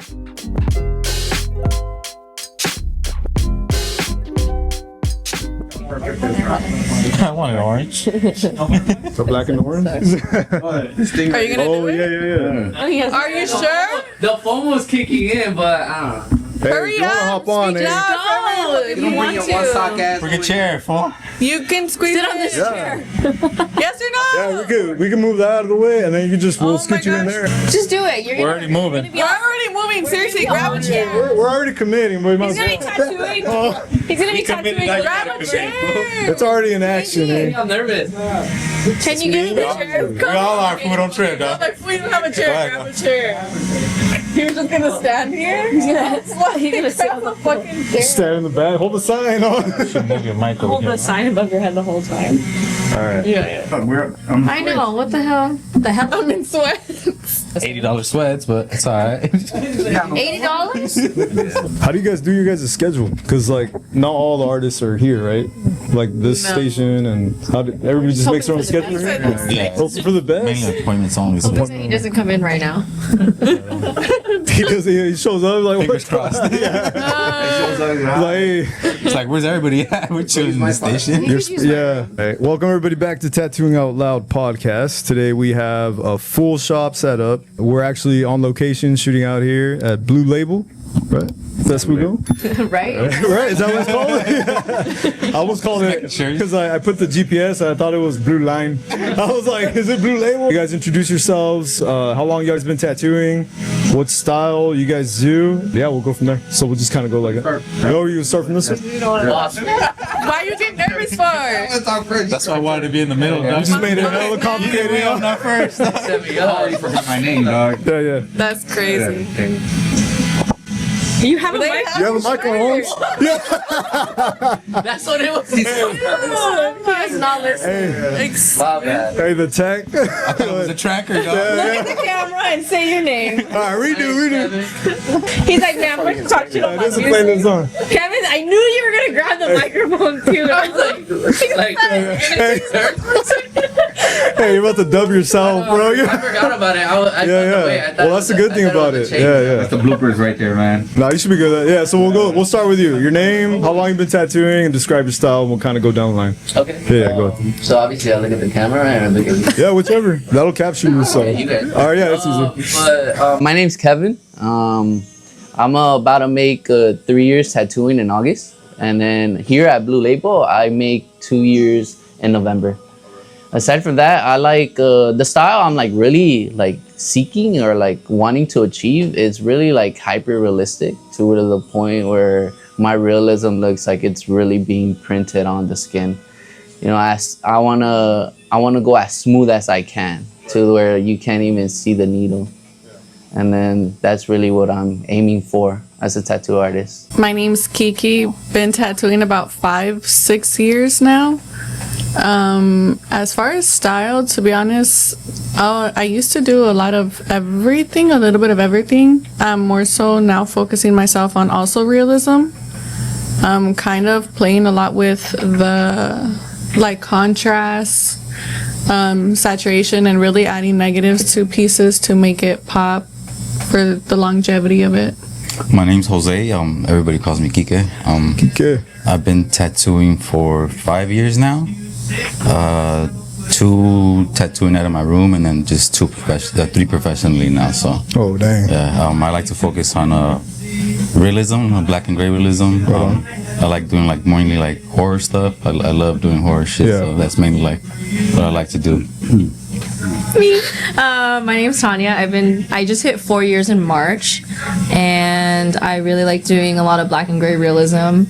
I want it orange. The black and orange? Are you gonna do it? Yeah. Oh, yes. Are you sure? The phone was kicking in, but I don't know. Hey, Hurry you wanna up! hop on, Speak eh? up if you want to. Bring a chair, fool. You can squeeze Sit on this chair. Yes or no? Yeah, we can move that out of the way, and then you can just we'll scoot you in gosh. there. Just do it. We're already moving. We're already moving. Seriously, grab a chair. We're already committing, but we might He's as gonna be well. tattooing. Oh, He's gonna be tattooing. Grab a chair. it's already in action, eh? I'm nervous. Can you give me the chair? We all are food on trip, dog. Like, we don't have a chair. Grab a chair. You're just gonna stand here? Yes. He's gonna sit on the fucking chair. Stand in the back, hold the sign on. Move your mic over Hold here. the sign above your head the whole time. Alright. Yeah. I know. What the hell? The hell? I'm in sweat. $80 sweats, but it's alright. $80? How do you guys do your guys' schedule? Because, like, not all the artists are here, right? Like this No. station, and how do everybody just makes their own schedule here? Yeah. Hoping for the best. Mainly appointments only. So He doesn't come in right now. He shows up like, fingers what? crossed. Like, hey. It's like, where's everybody at? We're chilling in the station. Yeah. Hey, welcome everybody back to Tattooing Out Loud podcast. Today we have a full shop setup. We're actually on location shooting out here at Blue Label, right? That's where we go. Right? Right? Is that what it's called? I almost called it because I put the GPS and I thought it was Blue Line. I was like, is it Blue Label? You guys introduce yourselves. How long you guys been tattooing? What style you guys do? Yeah, we'll go from there. So we'll just kind of go like that. Oh, you start from this one? Why you get nervous for? That's why I wanted to be in the middle, dog. Just made it hella complicated. Me on that first. Set me up. You forgot my name, dog. Yeah. That's crazy. You have a They mic? have You have a microphone? That's what it was. He does not listen. My bad. Hey, the tech. I thought it was a tracker, dog. Look at the camera and say your name. All right, redo. He's like, man, I'm going to talk to you about This is music. playing this song. Kevin, I knew you were going to grab the microphone too. And I was like, Hey, you're about to dub yourself, bro. I forgot about it. I thought the way. I thought Well, that's the good thing about it. Yeah. That's the bloopers right there, man. No, you should be good at that. Yeah, so we'll start with you. Your name, how long you been tattooing, and describe your style, and we'll kind of go down the line. Okay. Yeah, go ahead. So obviously I look at the camera and I look at you. Yeah, whichever. That'll capture you, so. You guys. All right, yeah, that's easy. My name's Kevin. I'm about to make 3 years tattooing in August. And then here at Blue Label, I make 2 years in November. Aside from that, I like the style I'm like really like seeking or like wanting to achieve is really like hyper realistic to the point where my realism looks like it's really being printed on the skin. You know, I wanna go as smooth as I can to where you can't even see the needle. And then that's really what I'm aiming for as a tattoo artist. My name's Kiki. Been tattooing about 5-6 years now. As far as style, to be honest, I used to do a lot of everything, a little bit of everything. I'm more so now focusing myself on also realism. I'm kind of playing a lot with the like contrast, saturation, and really adding negatives to pieces to make it pop for the longevity of it. My name's Jose. Everybody calls me Kike. Okay. I've been tattooing for 5 years now. 2 tattooing out of my room, and then just 3 professionally now. So Oh, dang. yeah, I like to focus on realism, black and gray realism. I like doing like mainly like horror stuff. I love doing horror shit. Yeah. So that's mainly like what I like to do. Me. My name's Tanya. I just hit 4 years in March, and I really like doing a lot of black and gray realism,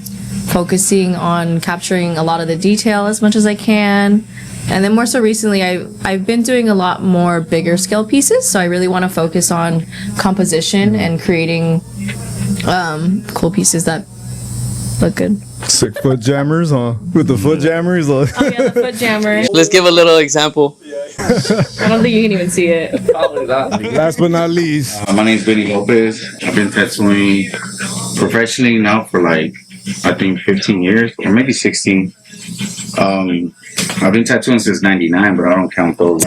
focusing on capturing a lot of the detail as much as I can. And then more so recently, I've been doing a lot more bigger scale pieces, so I really want to focus on composition and creating cool pieces that look good. 6 foot jammers, huh? With the foot jammers. Oh yeah, the foot jammer. Let's give a little example. I don't think you can even see it. Probably not. Last but not least. My name's Benny Lopez. I've been tattooing professionally now for like, I think 15 years or maybe 16. I've been tattooing since '99, but I don't count those.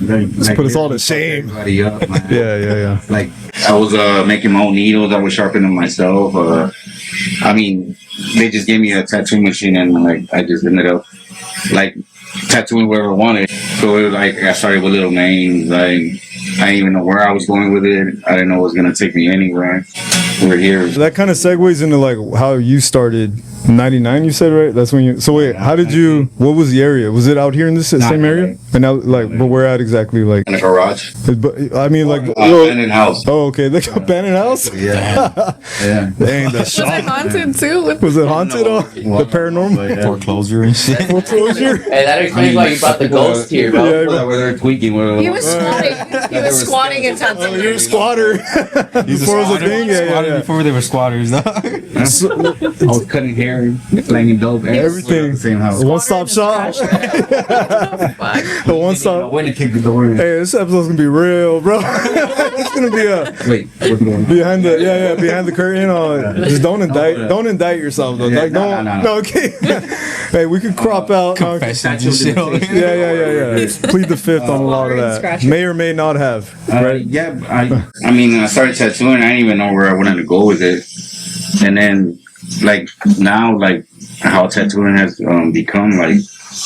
Let's put us all to shame. Everybody up, man. Yeah. Like I was making my own needles. I was sharpening them myself. I mean, they just gave me a tattoo machine, and like I just ended up like tattooing wherever I wanted. So it was like I started with little names. Like I didn't even know where I was going with it. I didn't know it was gonna take me anywhere. We're here. So that kind of segues into like how you started. '99, you said, right? That's when you. So wait, how did you? What was the area? Was it out here in this same area? And now, like, but where at exactly? Like In a garage. But I mean, like Abandoned house. Oh, okay, like abandoned house. Yeah. Yeah. Dang, the Was it shop. haunted too? Was it haunted? The paranormal Foreclosure and shit. foreclosure. Hey, that explains why you brought the ghost here, bro. Yeah, Where they're tweaking. He was squatting. He was squatting and Oh, tattooing. you're a squatter. Before it was a thing, yeah. Before they were squatters, though. I was cutting hair, slanging dope, Everything. The same house. One-stop shop. The one-stop. When to kick the door in. Hey, this episode's gonna be real, bro. It's gonna be a Wait, what's going on? behind the curtain. Just don't indict yourself though. Yeah, Like don't. no. Okay. Hey, we could crop out. Confessions and shit. Yeah. Plead the fifth on a lot of that. May or may not have. Right. Yeah, I mean, I started tattooing. I didn't even know where I wanted to go with it, and then like now, like how tattooing has become, like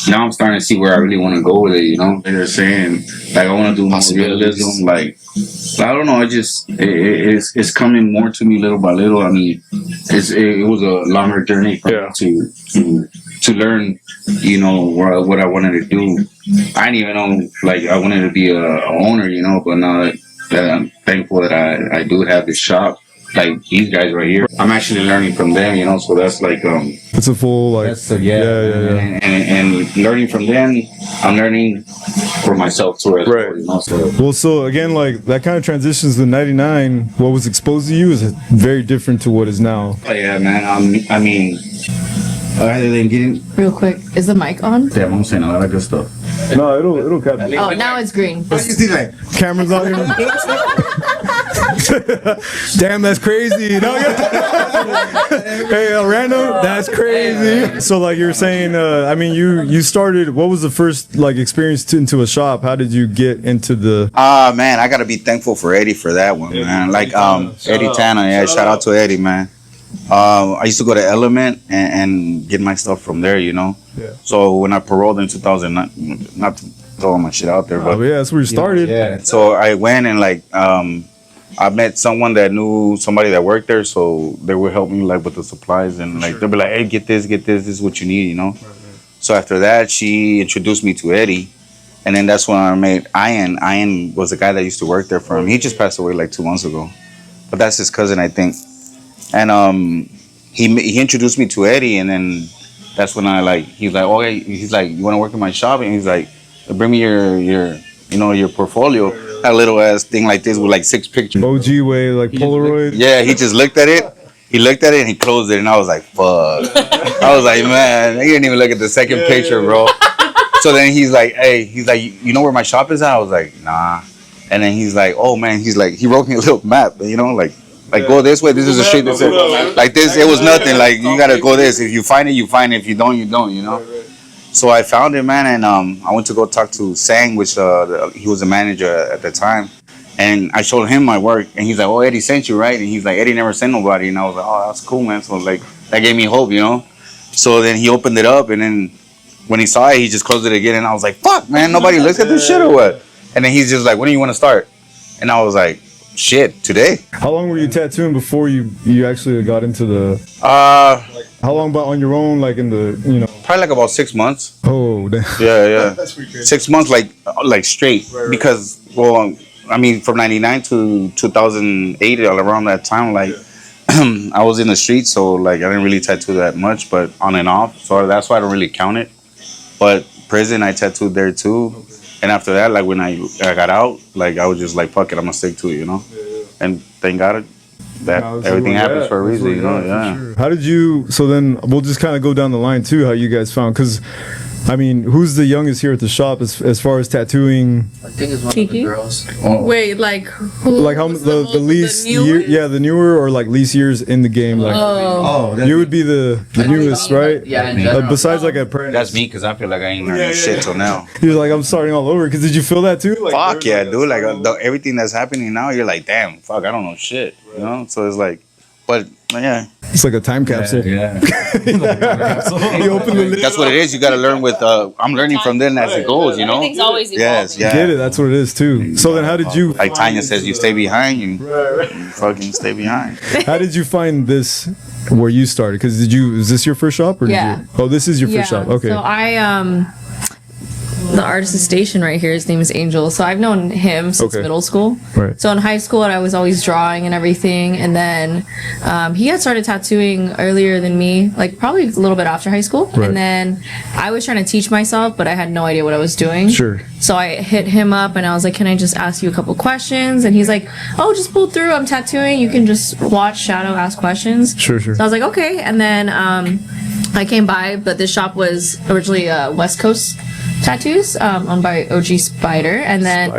now I'm starting to see where I really want to go with it. You know, they're saying like I want to do more realism. Like I don't know, it's coming more to me little by little. I mean, it was a longer journey for me to learn. You know what I wanted to do. I didn't even know like I wanted to be a owner. You know, but now that I'm thankful that I do have this shop. Like these guys right here, I'm actually learning from them, you know. So that's like it's a full like yeah. And learning from them, I'm learning for myself too, as well, you know. So again, like that kind of transitions to '99. What was exposed to you is very different to what is now. Oh, yeah, man. I mean, other than getting Real quick, is the mic on? yeah, I'm saying a lot of good stuff. No, it'll capture. Oh, now it's green. You see that? Cameras on here. Damn, that's crazy. No, hey, random. That's crazy. So, like you're saying, I mean, you started. What was the first like experience into a shop? How did you get into the? Man, I gotta be thankful for Eddie for that one, man. Like Eddie Tanner, yeah, shout out to Eddie, man. I used to go to Element and get my stuff from there, you know. Yeah. So when I paroled in 2009, not to throw my shit out there, but Yeah, that's where you started. Yeah. so I went and like I met someone that knew somebody that worked there, so they would help me like with the supplies and like they'll be like, hey, get this, this is what you need, you know. So after that, she introduced me to Eddie, and then that's when I met Ian. Ian was the guy that used to work there for him. He just passed away like 2 months ago, but that's his cousin, I think. And he introduced me to Eddie, and then that's when I like he's like, okay, he's like, you want to work in my shop? And he's like, bring me your portfolio. That little ass thing like this with like 6 pictures. OG way, like Polaroid. Yeah, he just looked at it. He looked at it and he closed it, and I was like, fuck. I was like, man, he didn't even look at the second picture, bro. So then he's like, hey, he's like, you know where my shop is at? I was like, nah. And then he's like, oh man, he's like, he wrote me a little map, you know, like go this way. This is a street that said like this. It was nothing. Like you gotta go this. If you find it, you find it. If you don't, you don't. You know. So I found it, man, and I went to go talk to Sang, which he was a manager at the time, and I showed him my work, and he's like, "Oh, Eddie sent you, right?" And he's like, "Eddie never sent nobody," and I was like, "Oh, that's cool, man." So like that gave me hope, you know. So then he opened it up, and then when he saw it, he just closed it again, and I was like, "Fuck, man, nobody looks at this shit or what?" And then he's just like, "When do you want to start?" And I was like, shit, today. How long were you tattooing before you actually got into the? How long about on your own, like in the, you know? Probably like about 6 months. Oh, damn. Yeah. That's pretty crazy. 6 months, like straight, because well, I mean, from '99 to 2008, around that time, like I was in the streets, so like I didn't really tattoo that much, but on and off. So that's why I don't really count it. But prison, I tattooed there too. And after that, like when I got out, like I was just like, fuck it, I'm gonna stick to it, you know. And thank God that everything happens for a reason, you know. Yeah. Sure. How did you? So then we'll just kind of go down the line too. How you guys found? Because I mean, who's the youngest here at the shop as far as tattooing? I think it's one Kiki? of the girls. Wait, like who? Like how was the least year? Yeah, the newer or like least years in the game. Like you would be the newest, right? Yeah, in general. Besides like apprentice. That's me because I feel like I ain't learned shit till now. You're like, I'm starting all over. Because did you feel that too? Like, Fuck yeah, dude. Like everything that's happening now, you're like, damn, fuck, I don't know shit. You know? So it's like, but yeah. It's like a time capsule. Yeah. You open the lid. That's what it is. You got to learn with, I'm learning from them as it goes, you know? Everything's always evolving. Yes, yeah. Get it? That's what it is too. So then, how did you? Like Tanya says, you stay behind, you fucking stay behind. How did you find this? Where you started? Because is this your first shop or? Yeah. Did you, oh, this is your first shop. Okay. So the artist is stationed right here. His name is Angel. So I've known him since middle school. Right. So in high school, I was always drawing and everything. And then he had started tattooing earlier than me, like probably a little bit after high school. Right. And then I was trying to teach myself, but I had no idea what I was doing. Sure. So I hit him up and I was like, can I just ask you a couple questions? And he's like, oh, just pull through. I'm tattooing. You can just watch, shadow, ask questions. Sure. So I was like, okay. And then I came by, but this shop was originally West Coast Tattoos, owned by OG Spider. And then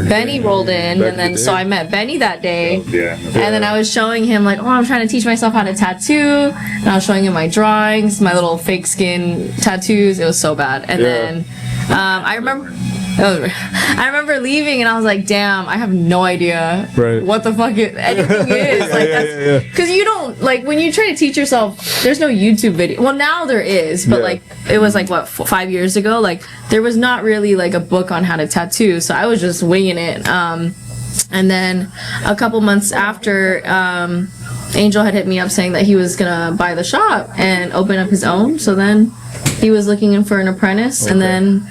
Benny rolled in. And then so I met Benny that day. And then I was showing him like, oh, I'm trying to teach myself how to tattoo. And I was showing him my drawings, my little fake skin tattoos. It was so bad. And then I remember leaving and I was like, damn, I have no idea what the fuck anything is. Like, that's because you don't, like, when you try to teach yourself, there's no YouTube video. Well, now there is, but like, it was like, what, 5 years ago? Like, there was not really like a book on how to tattoo. So I was just winging it. And then a couple months after, Angel had hit me up saying that he was gonna buy the shop and open up his own. So then he was looking in for an apprentice, and then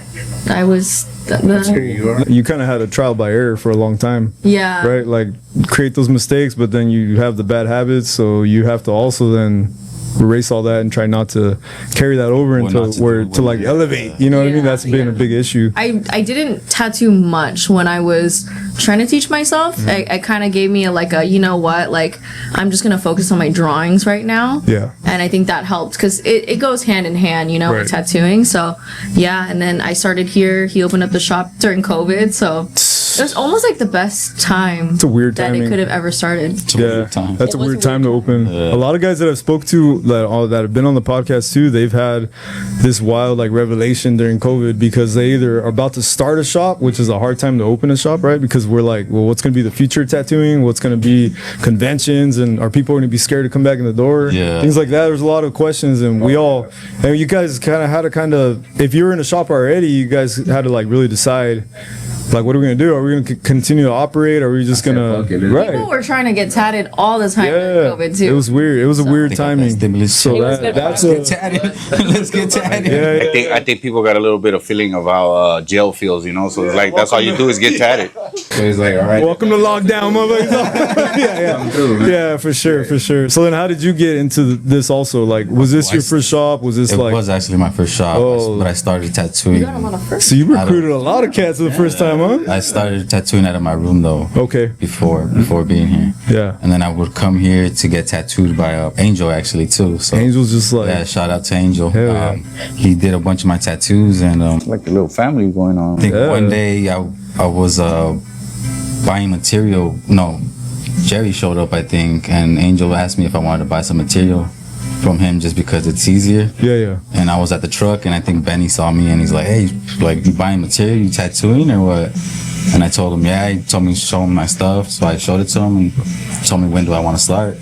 I was. You kind of had a trial by error for a long time. Yeah. Right? Like, create those mistakes, but then you have the bad habits, so you have to also then erase all that and try not to carry that over to like elevate. You know what I mean? That's been a big issue. I didn't tattoo much when I was trying to teach myself. It kind of gave me a you know what, like, I'm just gonna focus on my drawings right now. Yeah. And I think that helped because it goes hand in hand, you know, with tattooing. So yeah, and then I started here. He opened up the shop during COVID, so it was almost like the best time. It's a weird that timing. it could have ever started. That's a weird time to open. A lot of guys that I've spoke to that have been on the podcast too, they've had this wild like revelation during COVID because they either are about to start a shop, which is a hard time to open a shop, right? Because we're like, well, what's going to be the future of tattooing? What's going to be conventions? And are people going to be scared to come back in the door? Yeah. Things like that. There's a lot of questions, and you guys kind of had to if you were in a shop already, you guys had to like really decide. Like, what are we gonna do? Are we gonna continue to operate? Or are we just gonna People were trying to get tatted all the time during COVID too. It was weird. It was a weird timing. So let's get tatted. I think people got a little bit of feeling of how jail feels, you know. So it's like that's all you do is get tatted. So it's like, all right, welcome to lockdown, motherfuckers. yeah, for sure. So then, how did you get into this? Also, like, was this your first shop? Was this it was actually my first shop, but I started tattooing. So you recruited a lot of cats for the first time, huh? I started tattooing out of my room though. Okay. Before being here. Yeah. And then I would come here to get tattooed by Angel actually too. So Angel's just like shout out to Angel. Yeah. He did a bunch of my tattoos and like a little family going on. I think one day I was buying material. No, Jerry showed up I think, and Angel asked me if I wanted to buy some material from him just because it's easier. Yeah. And I was at the truck and I think Benny saw me and he's like, hey, like, you buying material, you tattooing or what? And I told him, yeah. He told me to show him my stuff, so I showed it to him and told me when do I want to start.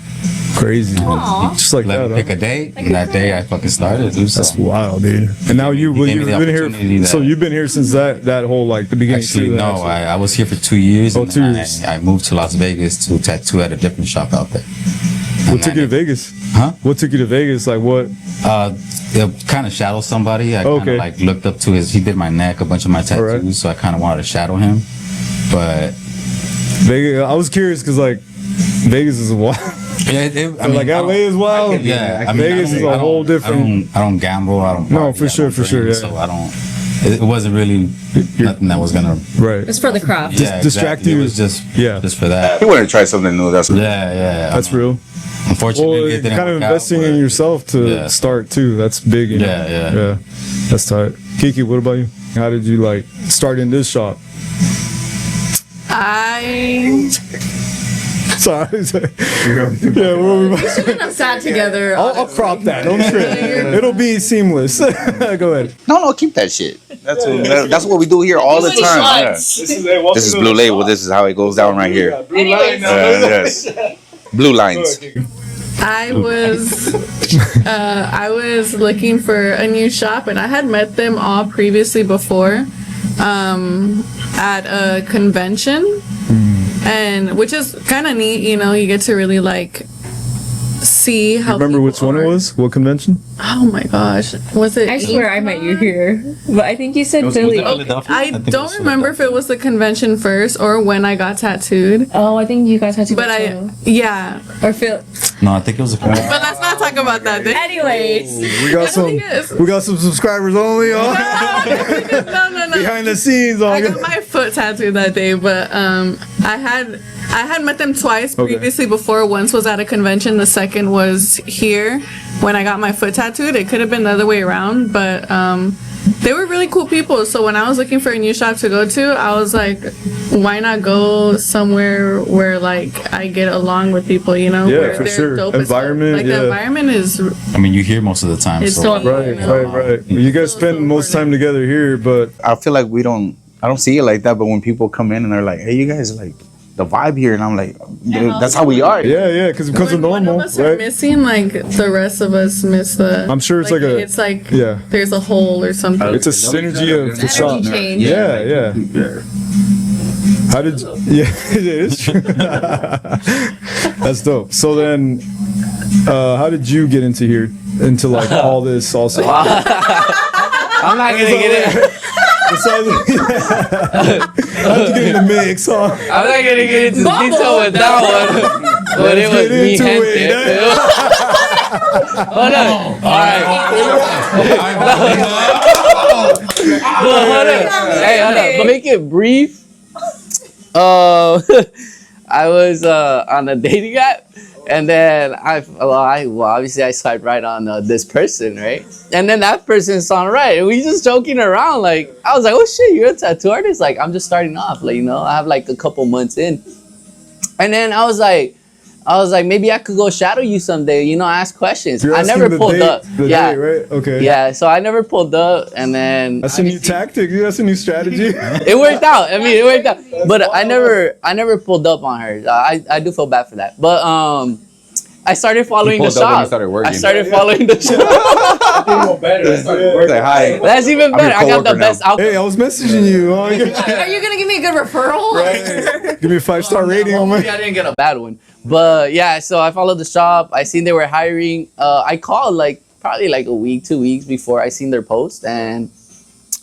Crazy. Just like that. Pick a date, and that day I fucking started. That's wild, dude. And now you've been here. So you've been here since that whole like the beginning. Actually, no, I was here for 2 years. Oh, 2 years. I moved to Las Vegas to tattoo at a different shop out there. What took you to Vegas? Huh? What took you to Vegas? Like what? It kind of shadow somebody. I kind of like looked up to he did my neck, a bunch of my tattoos, so I kind of wanted to shadow him. But Vegas, I was curious because like Vegas is wild. Yeah, I mean, like LA is wild. Yeah, Vegas is a whole different. I don't gamble. I don't. No, for sure. Yeah. So I don't. It wasn't really nothing that was gonna. Right. It's for the craft. Yeah, distract you. It was just for that. He wanted to try something new. That's yeah. That's real. Unfortunately, Well, it didn't kind of work out, investing in but- yourself to Yeah. start too. That's big. You know? Yeah. That's tight. Kiki, what about you? How did you like start in this shop? Sorry. Yeah, we'll be Shouldn't have sat together. I'll crop that. Don't trip. It'll be seamless. Go ahead. No, keep that shit. That's what we do here all the time. Yeah. This is Blue Label. This is how it goes down right here. Yes. Blue lines. I was looking for a new shop, and I had met them all previously before at a convention, and which is kind of neat. You know, you get to really like see how. Remember which people one it are. was? What convention? Oh my gosh, was it? I swear I met you here, but I think you said Philly. I don't remember if it was the convention first or when I got tattooed. Oh, I think you guys had to. But yeah. Or Phil. No, I think it was a. But let's not talk about that. Anyways. We got some subscribers only. No. Behind the scenes. I got my foot tattooed that day, but I had met them twice previously before. Once was at a convention, the second was here when I got my foot tattooed. It could have been the other way around, but they were really cool people. So when I was looking for a new shop to go to, I was like, why not go somewhere where like I get along with people, you know? Yeah, where for they're sure. dope as fuck. Environment, Like yeah. the environment is. I mean, you hear most of the time. It's so, so- Right. You guys spend most time together here, but I feel like I don't see it like that, but when people come in and they're like, hey, you guys like the vibe here, and I'm like, that's how we are. yeah, because it becomes When one normal, of us are right? missing, like the rest of us miss the. I'm sure it's it's like yeah. there's a hole or something. It's a synergy of the shop. change. Yeah. How did? Yeah, it is true. That's dope. So then, how did you get into like all this also? I'm not gonna get it. How'd you get in the mix, huh? I'm not gonna get into detail with that one. But it was me gente. Hold on. Hold on. Hey, hold on. But make it brief. I was on a dating app, and then obviously I swiped right on this person, right? And then that person saw right, and we just joking around. Like I was like, "Oh shit, you're a tattoo artist?" Like I'm just starting off, like I have like a couple months in, and then I was like, maybe I could go shadow you someday, ask questions. You're I never asking pulled up. The Yeah. date, right? Okay. Yeah, so I never pulled up, and then That's a new tactic. That's a new strategy. it worked out. I mean, it worked out. But I never pulled up on her. I do feel bad for that. But I started following the pulled up when shop. he started working. I started following the shop. Say hi. That's even I'm better. your I got the coworker best outfit. Hey, I was messaging you. Huh? Are you gonna give me a good referral? Give me a 5-star rating on Hopefully my. I didn't get a bad one. But yeah, so I followed the shop. I seen they were hiring. I called probably like a week, 2 weeks before I seen their post, and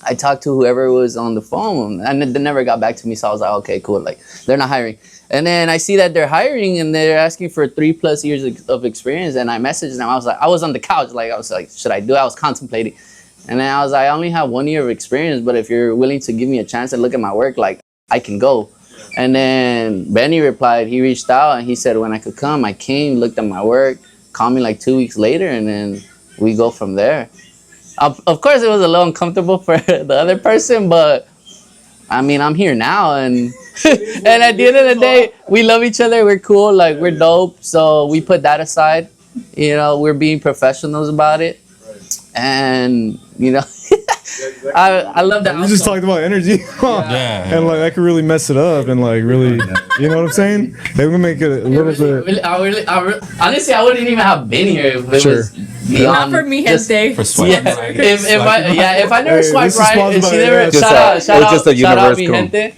I talked to whoever was on the phone, and they never got back to me. So I was like, okay, cool. Like they're not hiring. And then I see that they're hiring, and they're asking for 3+ years of experience. And I messaged them. I was on the couch, I was like, should I do it? I was contemplating. And then I was like, I only have 1 year of experience, but if you're willing to give me a chance and look at my work, like I can go. And then Benny replied. He reached out and he said when I could come. I came, looked at my work, called me like 2 weeks later, and then we go from there. Of course, it was a little uncomfortable for the other person, but I mean, I'm here now, and and at the end of the day, we love each other. We're cool, like we're dope. So we put that aside. We're being professionals about it, and I love that. We just talked about energy. Yeah. And like I could really mess it up and like really, you know what I'm saying? They would make it a little bit. Honestly, I wouldn't even have been here if it was beyond. Not for me, just- gente. For swipe. Yeah, if I never Hey, swiped this is right, sponsored and she by- never Just shout out, just a shout out, universe mi cool. gente.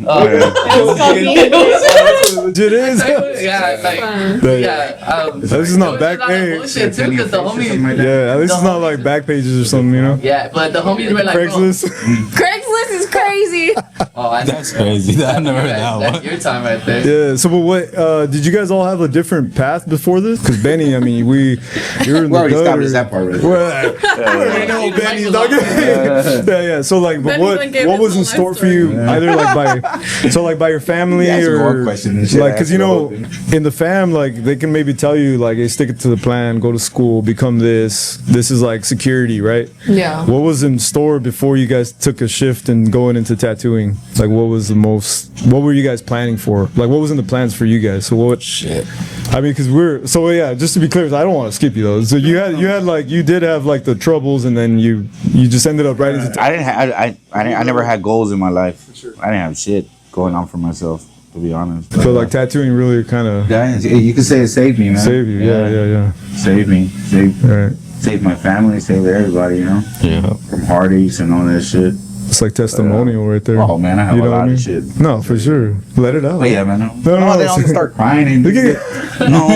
Legit is. Yeah, This is not back. Hey, bullshit too, 'cause the homies. yeah, at least it's not like back pages or something, you know. Yeah, but the homies were like, bro, Craigslist. Craigslist is crazy. crazy. Oh, That's crazy. I never heard that That's one. your time right there. Yeah. So, but what did you guys all have a different path before this? Because Benny, I mean, you're in We the already gutter. established that part right there. Well, I know Benny. Yeah. So like, but Benny done gave what was his in whole store life for you? Either like by your family Yeah, ask me or one question and shit, like, ask because me you the know, whole thing. in the fam, like they can maybe tell you like, hey, stick it to the plan, go to school, become this. This is like security, right? Yeah. What was in store before you guys took a shift and going into tattooing? Like, what were you guys planning for? Like, what was in the plans for you guys? So what? Shit. I mean, because yeah, just to be clear, I don't want to skip you though. So you did have like the troubles, and then you just ended up right into. I never had goals in my life. I didn't have shit going on for myself, to be honest. But like tattooing really kind of Yeah, you could say it saved me, man. saved you. Yeah. Saved me. Right. Saved my family. Saved everybody. You know, Yeah. from heartaches and all that shit. It's like testimonial right there. Oh man, I have You a know what lot I mean? of shit. No, for sure. Let it out. Oh yeah, man. No, Then I'm it's- gonna start crying and Look at no,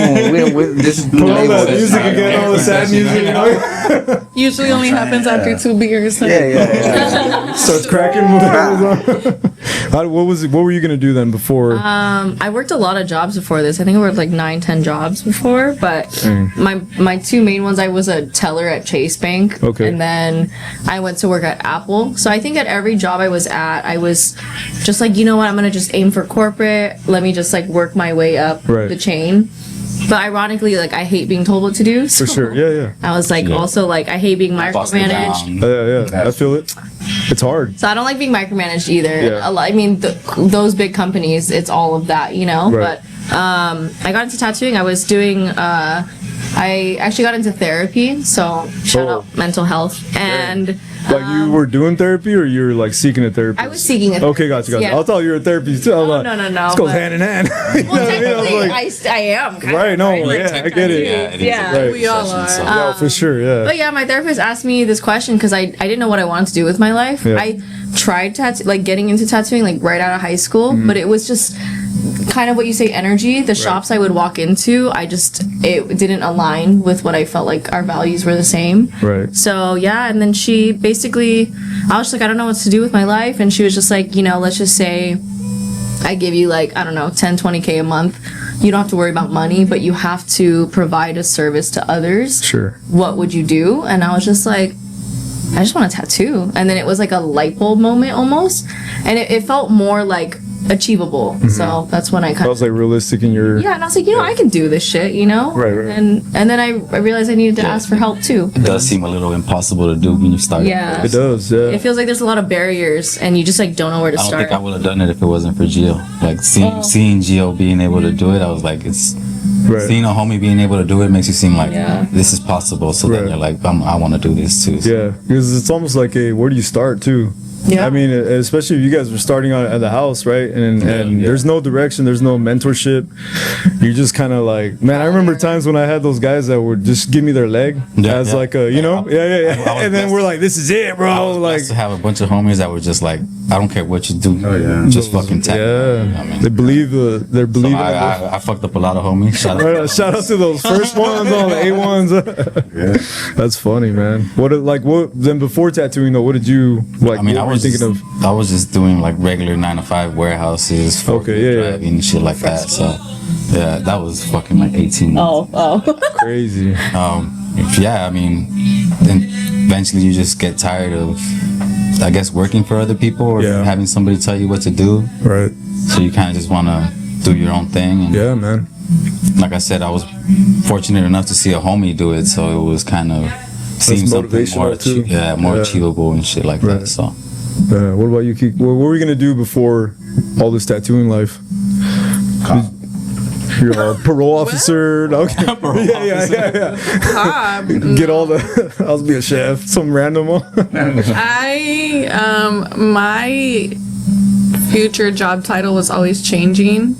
this is put all that music again, all the sad music. You know? Usually only happens after 2 beers. Yeah. Starts cracking. What were you gonna do then before? I worked a lot of jobs before this. I think I worked like 9-10 jobs before, but my two main ones, I was a teller at Chase Bank. Okay. And then I went to work at Apple. So I think at every job I was at, I was just like, you know what, I'm gonna just aim for corporate. Let me just like work my way up Right. the chain. But ironically, like I hate being told what to do. So For sure. Yeah. I was like, also like I hate being Busted micromanaged. down. Yeah. I feel it. It's hard. So I don't like being micromanaged either. Yeah. I mean, those big companies, it's all of that, you know. Right. But I got into tattooing. I was doing. I actually got into therapy. So shout Oh. out mental health. And Like you were doing therapy, or you were like seeking a therapist? I was seeking a Okay, gotcha. Yeah. I thought you were a therapist too. I was No, like, no. This goes but- hand in hand. You know Well, what I mean? I was technically, like, I am. Kind right? of, No, right? yeah, I get it. Yeah, it is Yeah. a We all session, are. so- Yeah, for sure. Yeah. But yeah, my therapist asked me this question because I didn't know what I wanted to do with my life. Yeah. I tried getting into tattooing like right out of high school, Mm-hmm. but it was just kind of what you say energy. The shops I would walk into, it didn't align with what I felt like our values were the same. Right. So yeah, and then she basically, I was just like, I don't know what to do with my life, and she was just like, you know, let's just say I give you like, I don't know, 10, 20K a month. You don't have to worry about money, but you have to provide a service to others. Sure. What would you do? And I was just like, I just want a tattoo. And then it was like a light bulb moment almost. And it felt more like achievable. So that's when I That kind was of, like realistic in your. yeah, and I was like, you know, I can do this shit, you know? Right, right. And then I realized I needed to ask for help too. It does seem a little impossible to do when you start. Yeah. It does. Yeah. It feels like there's a lot of barriers and you just like don't know where to I don't start. think I would have done it if it wasn't for Gio. Like seeing Gio being able to do it, I was like, Right. seeing a homie being able to do it makes you seem like Yeah. this is possible. So Right. then you're like, I want to do this too. So. Yeah, because it's almost like a where do you start too? Yeah. I mean, especially if you guys were starting on at the house, right? And there's no direction, there's no mentorship. You're just kind of like, man. I remember times when I had those guys that would just give me their leg as like a, you know, I was and then blessed. we're like, this is it, I bro. was Like, blessed to have a bunch of homies that were just like, I don't care what you do. Oh, yeah. Just fucking tap. yeah, I mean, they believe they're so believing. I fucked up a lot of homies. Shout out. Right, shout out to those first ones, all the A1s. That's funny, man. What then before tattooing though? What did you like? I mean, what I were was you thinking just, of? I was just doing like regular 9-to-5 warehouses, Okay, yeah. driving and shit like that. So yeah, that was fucking like 18 months. Crazy. Yeah, I mean, then eventually you just get tired of, I guess, working for other people or Yeah. having somebody tell you what to do. Right. So you kind of just want to do your own thing. And Yeah, man. like I said, I was fortunate enough to see a homie do it, so it was kind of seemed something more, motivational, too. more Yeah. achievable and shit like Right. that. So What about you, Keek? What were we gonna do before all this tattooing life? You're a parole officer. Okay. Yeah. Cobb. Get all the. I was be a chef. Some random one. My future job title was always changing,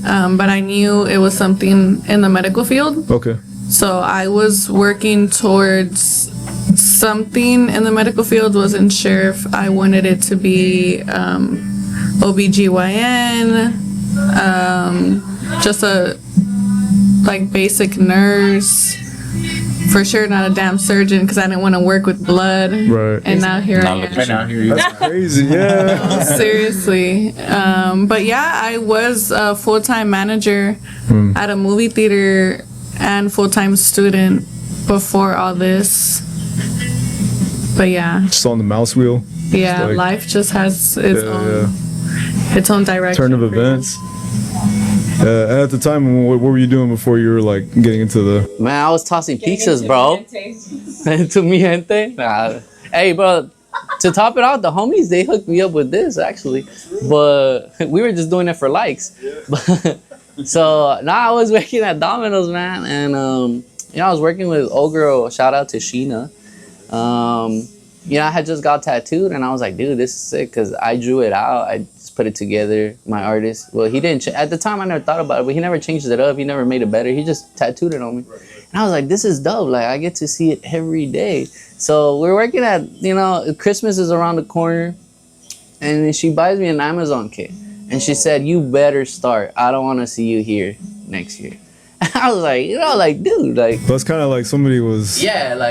but I knew it was something in the medical field. Okay. So I was working towards something in the medical field. Wasn't sure if I wanted it to be OBGYN, just a like basic nurse, for sure not a damn surgeon because I didn't want to work with blood. Right. And now here I am. Right now, here you go. That's crazy. Yeah. Seriously. But yeah, I was a full-time manager at a movie theater and full-time student before all this. But yeah. Just on the mouse wheel. Yeah, like- life just has its own direction. Turn of events. At the time, what were you doing before you were like getting into the? Man, I was tossing pizzas, bro. To mi gente. Nah. Hey, bro. To top it out, the homies they hooked me up with this actually, but we were just doing it for likes. So now I was working at Domino's, man, and I was working with old girl. Shout out to Sheena. I had just got tattooed, and I was like, dude, this is sick because I drew it out. I just put it together. My artist, well, he didn't. At the time, I never thought about it, but he never changed it up. He never made it better. He just tattooed it on me, and I was like, this is dope. Like I get to see it every day. So we're working at, Christmas is around the corner, and she buys me an Amazon kit, and she said, you better start. I don't want to see you here next year. I was like, dude, like. That's kind of like somebody was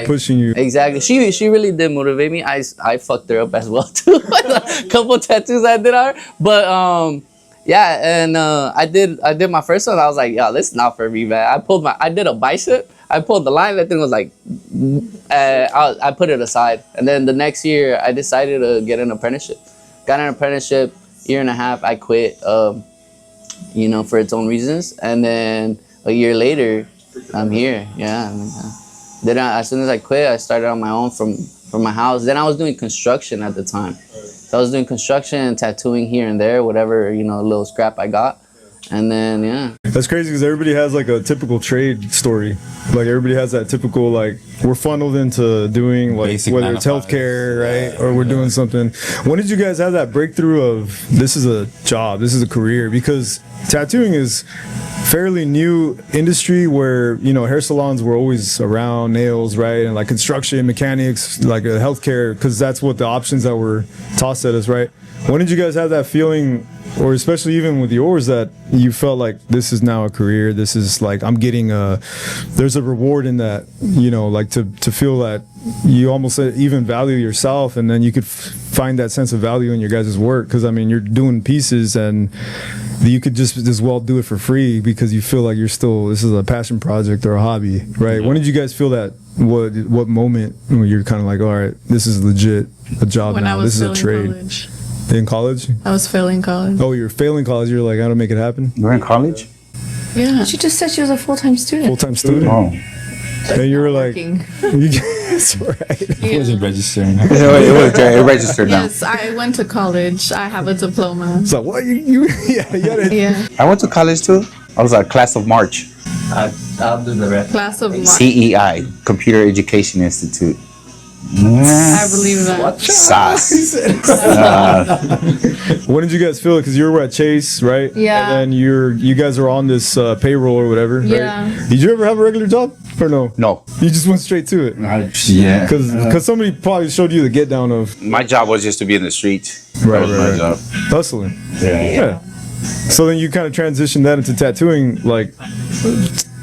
pushing you. Exactly. She really did motivate me. I fucked her up as well too. A couple tattoos I did on her, but I did my first one. I was like, yo, this is not for me, man. I did a bicep. I pulled the line. That thing was like, I put it aside. And then the next year, I decided to get an apprenticeship. Got an apprenticeship, year and a half. I quit, for its own reasons. And then a year later, I'm here. Yeah. Then as soon as I quit, I started on my own from my house. Then I was doing construction at the time. So I was doing construction and tattooing here and there, whatever, little scrap I got. And then, yeah. That's crazy because everybody has like a typical trade story. Like everybody has that typical, like, we're funneled into doing like Basic whether it's 9 to 5. healthcare, right? Or we're doing something. When did you guys have that breakthrough of this is a job, this is a career? Because tattooing is fairly new industry where, hair salons were always around, nails, right? And like construction, mechanics, like healthcare, because that's what the options that were tossed at us, right? When did you guys have that feeling, or especially even with yours, that you felt like this is now a career, this is like, I'm getting there's a reward in that, like to feel that you almost even value yourself, and then you could find that sense of value in your guys' work, because I mean, you're doing pieces and you could just as well do it for free because you feel like this is a passion project or a hobby, right? When did you guys feel that? What moment when you're kind of like, all right, this is legit a job When now, I was this is a failing trade. college. In college? I was failing college. Oh, you're failing college. You're like, I don't make it happen. You're in college? Yeah. She just said she was a full-time student. Full-time student. Oh. And you were like, Working. that's right. I wasn't registering. It registered now. Yes, I went to college. I have a diploma. It's like, what? You gotta, Yeah. I went to college too. I was a class of March. I'll do the rest. Class of March. CEI, Computer Education Institute. I believe that. SAS. When did you guys feel it? Because you were at Chase, right? Yeah. And then you guys are on this payroll or whatever, right? Yeah. Did you ever have a regular job or no? No. You just went straight to it? Yeah. Because somebody probably showed you the get down of My job was just to be in the streets. Right, That was right, my job. hustling. Yeah. So then you kind of transitioned that into tattooing, like.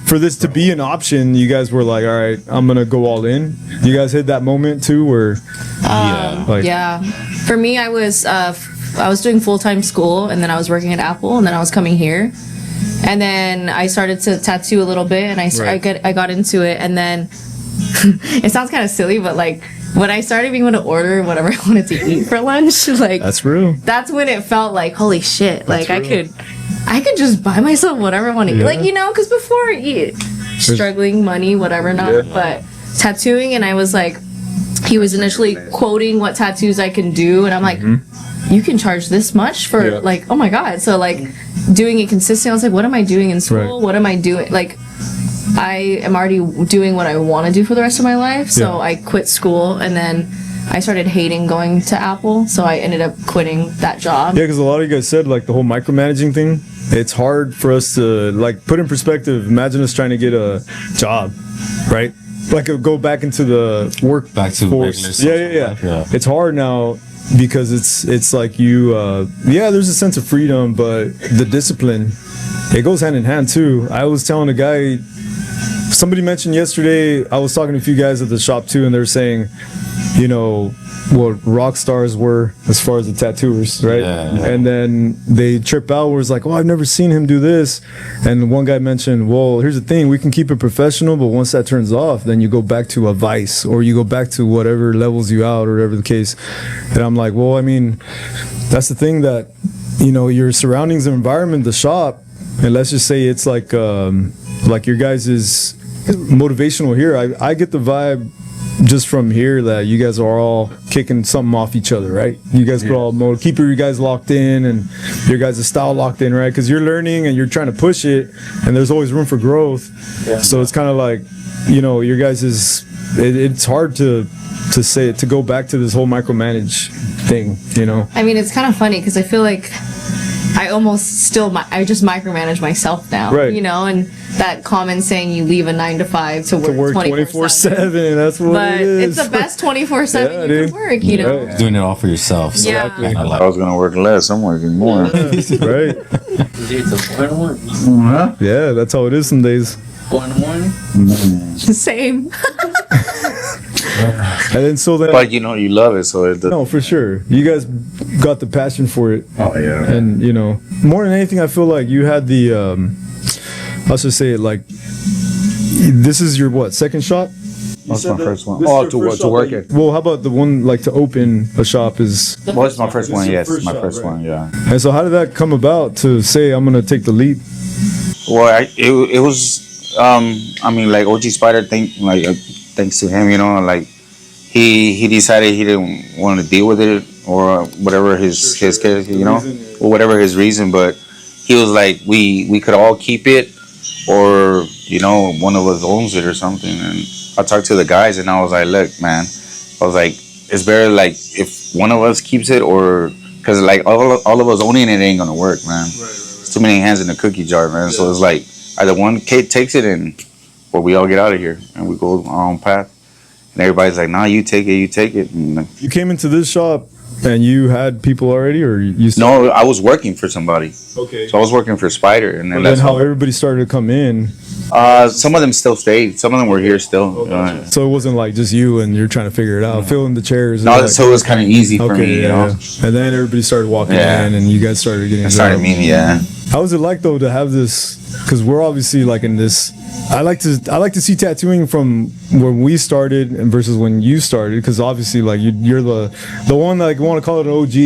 For this to be an option, you guys were like, all right, I'm going to go all in. You guys hit that moment too where, like, Yeah. For me, I was doing full-time school, and then I was working at Apple, and then I was coming here. And then I started to tattoo a little bit, and I got into it, and then it sounds kind of silly, but like when I started being able to order whatever I wanted to eat for lunch, like that's real. That's when it felt like, holy shit, like I could just buy myself whatever I want to eat. Like, because before struggling, money, whatever not, but tattooing, and I was like, he was initially quoting what tattoos I can do, and I'm like, you can charge this much for like, oh my god. So like doing it consistent, I was like, what am I doing in school? Right. What am I doing? Like, I am already doing what I want to do for the rest of my life. So I quit school, and then I started hating going to Apple, so I ended up quitting that job. Yeah, because a lot of you guys said like the whole micromanaging thing, it's hard for us to like put in perspective. Imagine us trying to get a job, right? Like go back into the work Back to force. regular Yeah. social life, yeah. It's hard now because it's like you there's a sense of freedom, but the discipline, it goes hand in hand too. I was telling a guy somebody mentioned yesterday, I was talking to a few guys at the shop too, and they're saying, you know, what rock stars were as far as the tattooers, right? Yeah. And then they trip out where it's like, oh, I've never seen him do this. And one guy mentioned, well, here's the thing, we can keep it professional, but once that turns off, then you go back to a vice, or you go back to whatever levels you out, or whatever the case. And I'm like, well, I mean, that's the thing, that, you know, your surroundings and environment, the shop, and let's just say it's like your guys' is motivational here. I get the vibe just from here that you guys are all kicking something off each other, right? You guys put all keep your guys locked in and your guys' style locked in, right? Because you're learning and you're trying to push it, and there's always room for growth. So it's kind of like, you know, your guys' it's hard to say, to go back to this whole micromanage thing, you know? I mean, it's kind of funny because I feel like I almost still, I just micromanage myself now, Right. you know, and that common saying, you leave a 9 to 5 to work 24/7. That's what But it is. it's the best 24/7 Yeah, you dude. can work, you know? Right. Doing it all for yourself. So Yeah. I kinda like I was gonna work less. I'm working more. Right? Yeah, that's how it is some days. Same. And then so then, But you know, you love it, so it. no, for sure, you guys got the passion for it, Oh yeah. and you know, more than anything, I feel like you had the, I'll just say it like, this is your what, second shop? That's my first one. Oh, to work it. Well, how about the one like to open a shop is? Well, it's my first one. your Yes, first my shop, first right? one. Yeah. And so, how did that come about to say I'm gonna take the leap? Well, it was. I mean, like OG Spider. Thanks to him, you know, like he decided he didn't want to deal with it, or whatever his case, you know, or whatever his reason. But he was like, we could all keep it, or you know, one of us owns it or something. And I talked to the guys, and I was like, look, man, I was like, it's better like if one of us keeps it, or because like all of us owning it ain't gonna work, man. It's too many hands in the cookie jar, man. So it's like either one kid takes it, or we all get out of here and we go our own path. And everybody's like, nah, you take it. And like, You came into this shop and you had people already, or you? no, I was working for somebody. Okay. So I was working for Spider, and then And that's then how everybody started to come in. some of them still stayed. Some of them were here still. So it wasn't like just you and you're trying to figure it out, filling the chairs. No, and like, so it was kind of easy for okay, me, you yeah, know. yeah. And then everybody started walking Yeah. in, and you guys started getting. I started jobs. meeting, yeah. How was it like though to have this? Because we're obviously like in this. I like to see tattooing from when we started and versus when you started, because obviously like you're the one that like want to call it an OG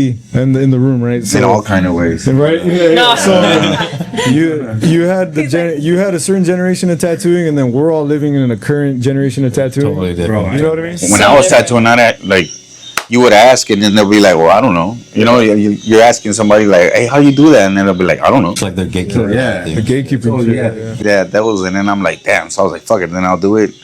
in the room, right? So, In all kind of ways. right? Yeah. So you had you had a certain generation of tattooing, and then we're all living in a current generation of tattooing. totally different. You know what I mean? When I was tattooing, like you would ask, and then they'll be like, well, I don't know. You know, you're asking somebody like, hey, how you do that? And then they'll be like, I don't know. It's like they're gatekeepers. The gatekeeping. shit, Yeah, that was, and then I'm like, damn. So I was like, fuck it, then I'll do it.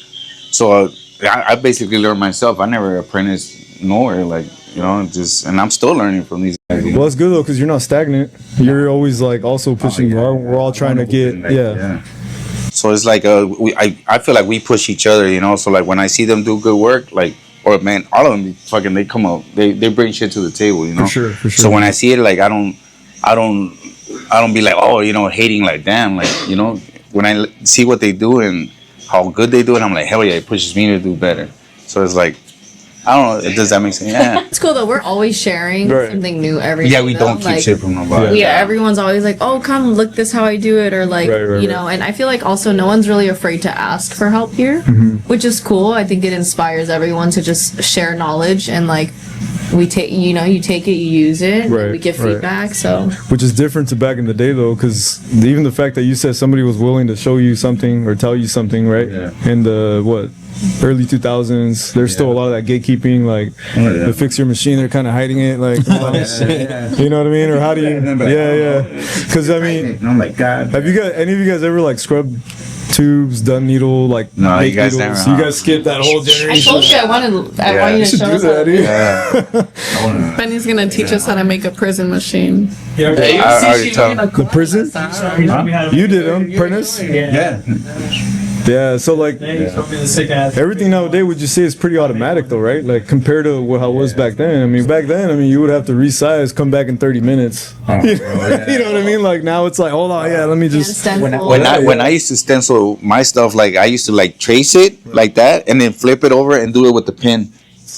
So I basically learned myself. I never apprenticed nowhere, like, you know, and I'm still learning from these guys. Well, it's good though, because you're not stagnant. You're always like also pushing. We're all trying to get So it's like I feel like we push each other, you know. So like when I see them do good work, like, or man, all of them fucking they come up, they bring shit to the table, you know. For sure. So when I see it, like I don't be like, oh, you know, hating, like damn, like, you know, when I see what they do and how good they do it, I'm like, hell yeah, it pushes me to do better. So it's like, I don't know, does that make sense? Yeah. It's cool though. We're always sharing Right. something new every Yeah, day, we though. don't keep Like, shit from nobody. Yeah, everyone's always like, oh, come look this how I do it, or like, Right, you know, and I feel like also no one's really afraid to ask for help here, which is cool. I think it inspires everyone to just share knowledge, and like we take, you know, you take it, you use it, and Right, we give right. feedback. So which is different to back in the day though, because even the fact that you said somebody was willing to show you something or tell you something, right? Yeah. In the early 2000s, there's still a lot of that gatekeeping, like to fix your machine, they're kind of hiding it, like you know what I mean, or how do you? Yeah. Because I mean, And I'm like, God. have you guys, any of you guys ever like scrubbed tubes, done needle, like No, you baked guys needles? never, You huh? guys skipped that whole I generation. told you I want you You to should show do us that, how. dude. Benny's gonna teach us how to make a prison machine. I already told. The prison? You did them, Prentice? Yeah. Yeah, so like everything nowadays, would you say is pretty automatic though, right? Like compared to how it was back then. I mean, back then, you would have to resize, come back in 30 minutes. You know what I mean? Like now it's like, hold on, yeah, let me just. When I used to stencil my stuff, like I used to like trace it like that, and then flip it over and do it with the pen,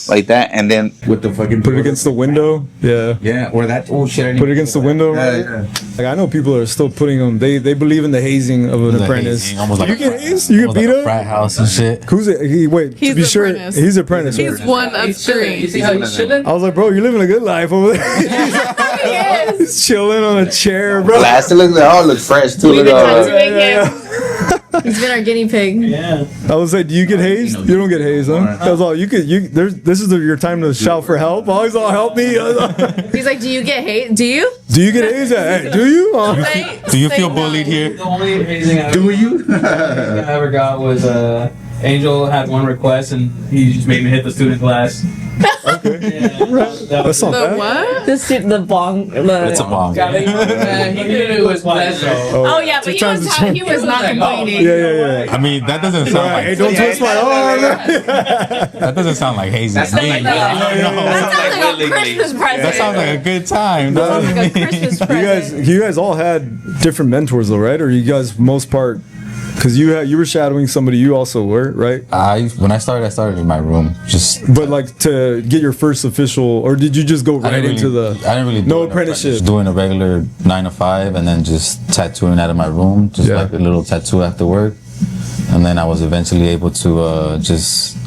like that, and then with the fucking put it against the window. Yeah. Yeah, or that shit. Put it against the window. Right? Like I know people are still putting them. They believe in the hazing of an apprentice. Hazing, almost like you get hazed, you get beat like a up. frat house and shit. Who's it? Wait, He's to be sure, apprentice. he's apprentice. He's right? one of three. You see how he's chilling? I was like, bro, you're living a good life over there. He's chilling on a chair, bro. last it looks fresh too. We've Look been at tattooing him. He's been our guinea pig. Yeah. I was like, do you get hazed? You don't get hazed, huh? I was all, this is your time to shout for help. I was all, help me. He's like, do you get hate? Do you? Do you get hazed? Hey, do you? Do you feel bullied here? The only hazing I Do ever got was Angel had one request and he just made me hit the student class. Okay. Yeah, That's not The bad. what? The bong. It's a bomb. He did it with pleasure. Oh yeah, but he was not complaining. Yeah. I mean, that doesn't sound Hey, like don't twist my arm. that doesn't sound like hazing to me. That sounds like a Christmas present. That sounds like a good time. That sounds like a Christmas present. You guys all had different mentors though, right? Or you guys most part, because you were shadowing somebody, you also were, right? When I started in my room. But like to get your first official, or did you just go right into the? I didn't really do no an apprenticeship. Just doing a regular 9 to 5 and then just tattooing out of my room, just Yeah. like a little tattoo after work. And then I was eventually able to just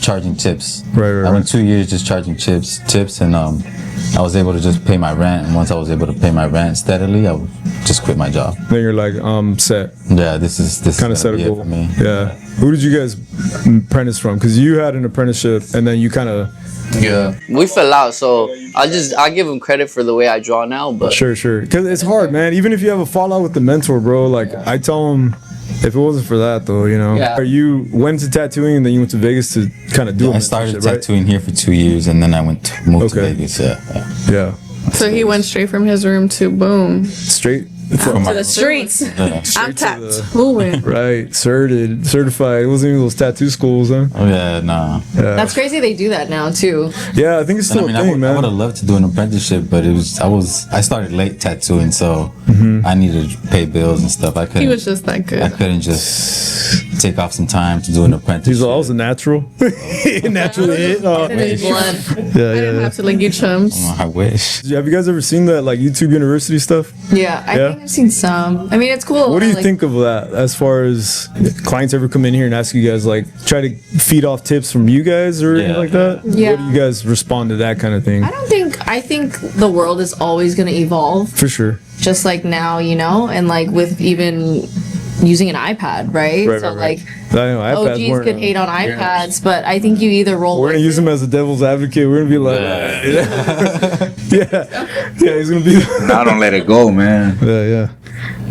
charging tips. Right. I went 2 years just charging tips, and I was able to just pay my rent. And once I was able to pay my rent steadily, I would just quit my job. Then you're like, set. Yeah, this is Kind of set a it goal. for me. Yeah. Who did you guys apprentice from? Because you had an apprenticeship, and then you kind of. Yeah. We fell out, so I give him credit for the way I draw now, but Sure. Because it's hard, man. Even if you have a fallout with the mentor, bro. Like I tell him, if it wasn't for that, though, Yeah. You went to tattooing, and then you went to Vegas to kind of do it. I started tattooing here for 2 years, and then I moved to Okay. Vegas. Yeah. Yeah. So he went straight from his room to boom. Straight. From To the streets. I'm tattooing. Right. Certified. It wasn't even those tattoo schools, huh? Oh yeah, nah. That's crazy. They do that now too. Yeah, I think it's And still I mean, a I thing, would man. have loved to do an apprenticeship, but I started late tattooing, so Mm-hmm. I needed to pay bills and stuff. I He couldn't. was just that I good. couldn't just take off some time to do an apprenticeship. He's like, I was a natural. Naturally hit. In his blood. Yeah, I didn't have to like you chums. I wish. Have you guys ever seen that like YouTube University stuff? Yeah, I Yeah? think I've seen some. I mean, it's cool. What do you like, think of that as far as clients ever come in here and ask you guys like try to feed off tips from you guys or anything Yeah. like that? Yeah. What do you guys respond to that kind of thing? I think the world is always going to evolve, For sure. just like now, and like with even using an iPad, right? Right, so right, right. like I know, iPads OGs weren't, could hate on iPads, but I think you either roll We're with gonna use it. him as a devil's advocate. We're gonna be like, yeah, he's gonna be, I don't let it go, man. yeah.